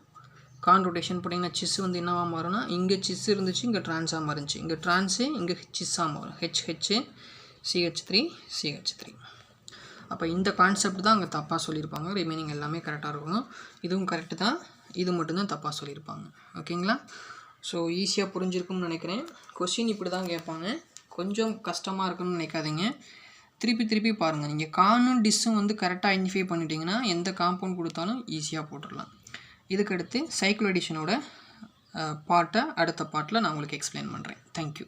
கான் ரொட்டேஷன் போட்டிங்கன்னா சிஸ்ஸு வந்து என்னவாக மாறும்னா, இங்கே சிஸ் இருந்துச்சு, இங்கே ட்ரான்ஸாக மாறுச்சு, இங்கே ட்ரான்ஸு இங்கே சிஸ்ஸாக மாறும். HH CH3 CH3. அப்போ இந்த கான்செப்ட் தான் அங்கே தப்பாக சொல்லியிருப்பாங்க, ரிமைனிங் எல்லாமே கரெக்டாக இருக்கும். இதுவும் கரெக்டு தான், இது மட்டும்தான் தப்பாக சொல்லியிருப்பாங்க. ஓகேங்களா? ஸோ ஈஸியாக புரிஞ்சிருக்கும்னு நினைக்கிறேன். கொஸ்டின் இப்படி தான் கேட்பாங்க, கொஞ்சம் கஷ்டமாக இருக்குன்னு நினைக்காதீங்க. திருப்பி பாருங்கள். நீங்கள் கானும் டிஸ்ஸும் வந்து கரெக்டாக ஐடென்டிஃபை பண்ணிட்டீங்கன்னா எந்த காம்பவுண்ட் கொடுத்தாலும் ஈஸியாக போட்டுடலாம். இதுக்கடுத்து சைக்ளோ அடிஷனோட பார்ட்டை அடுத்த பார்ட்டில் நான் உங்களுக்கு எக்ஸ்பிளைன் பண்ணுறேன். தேங்க்யூ.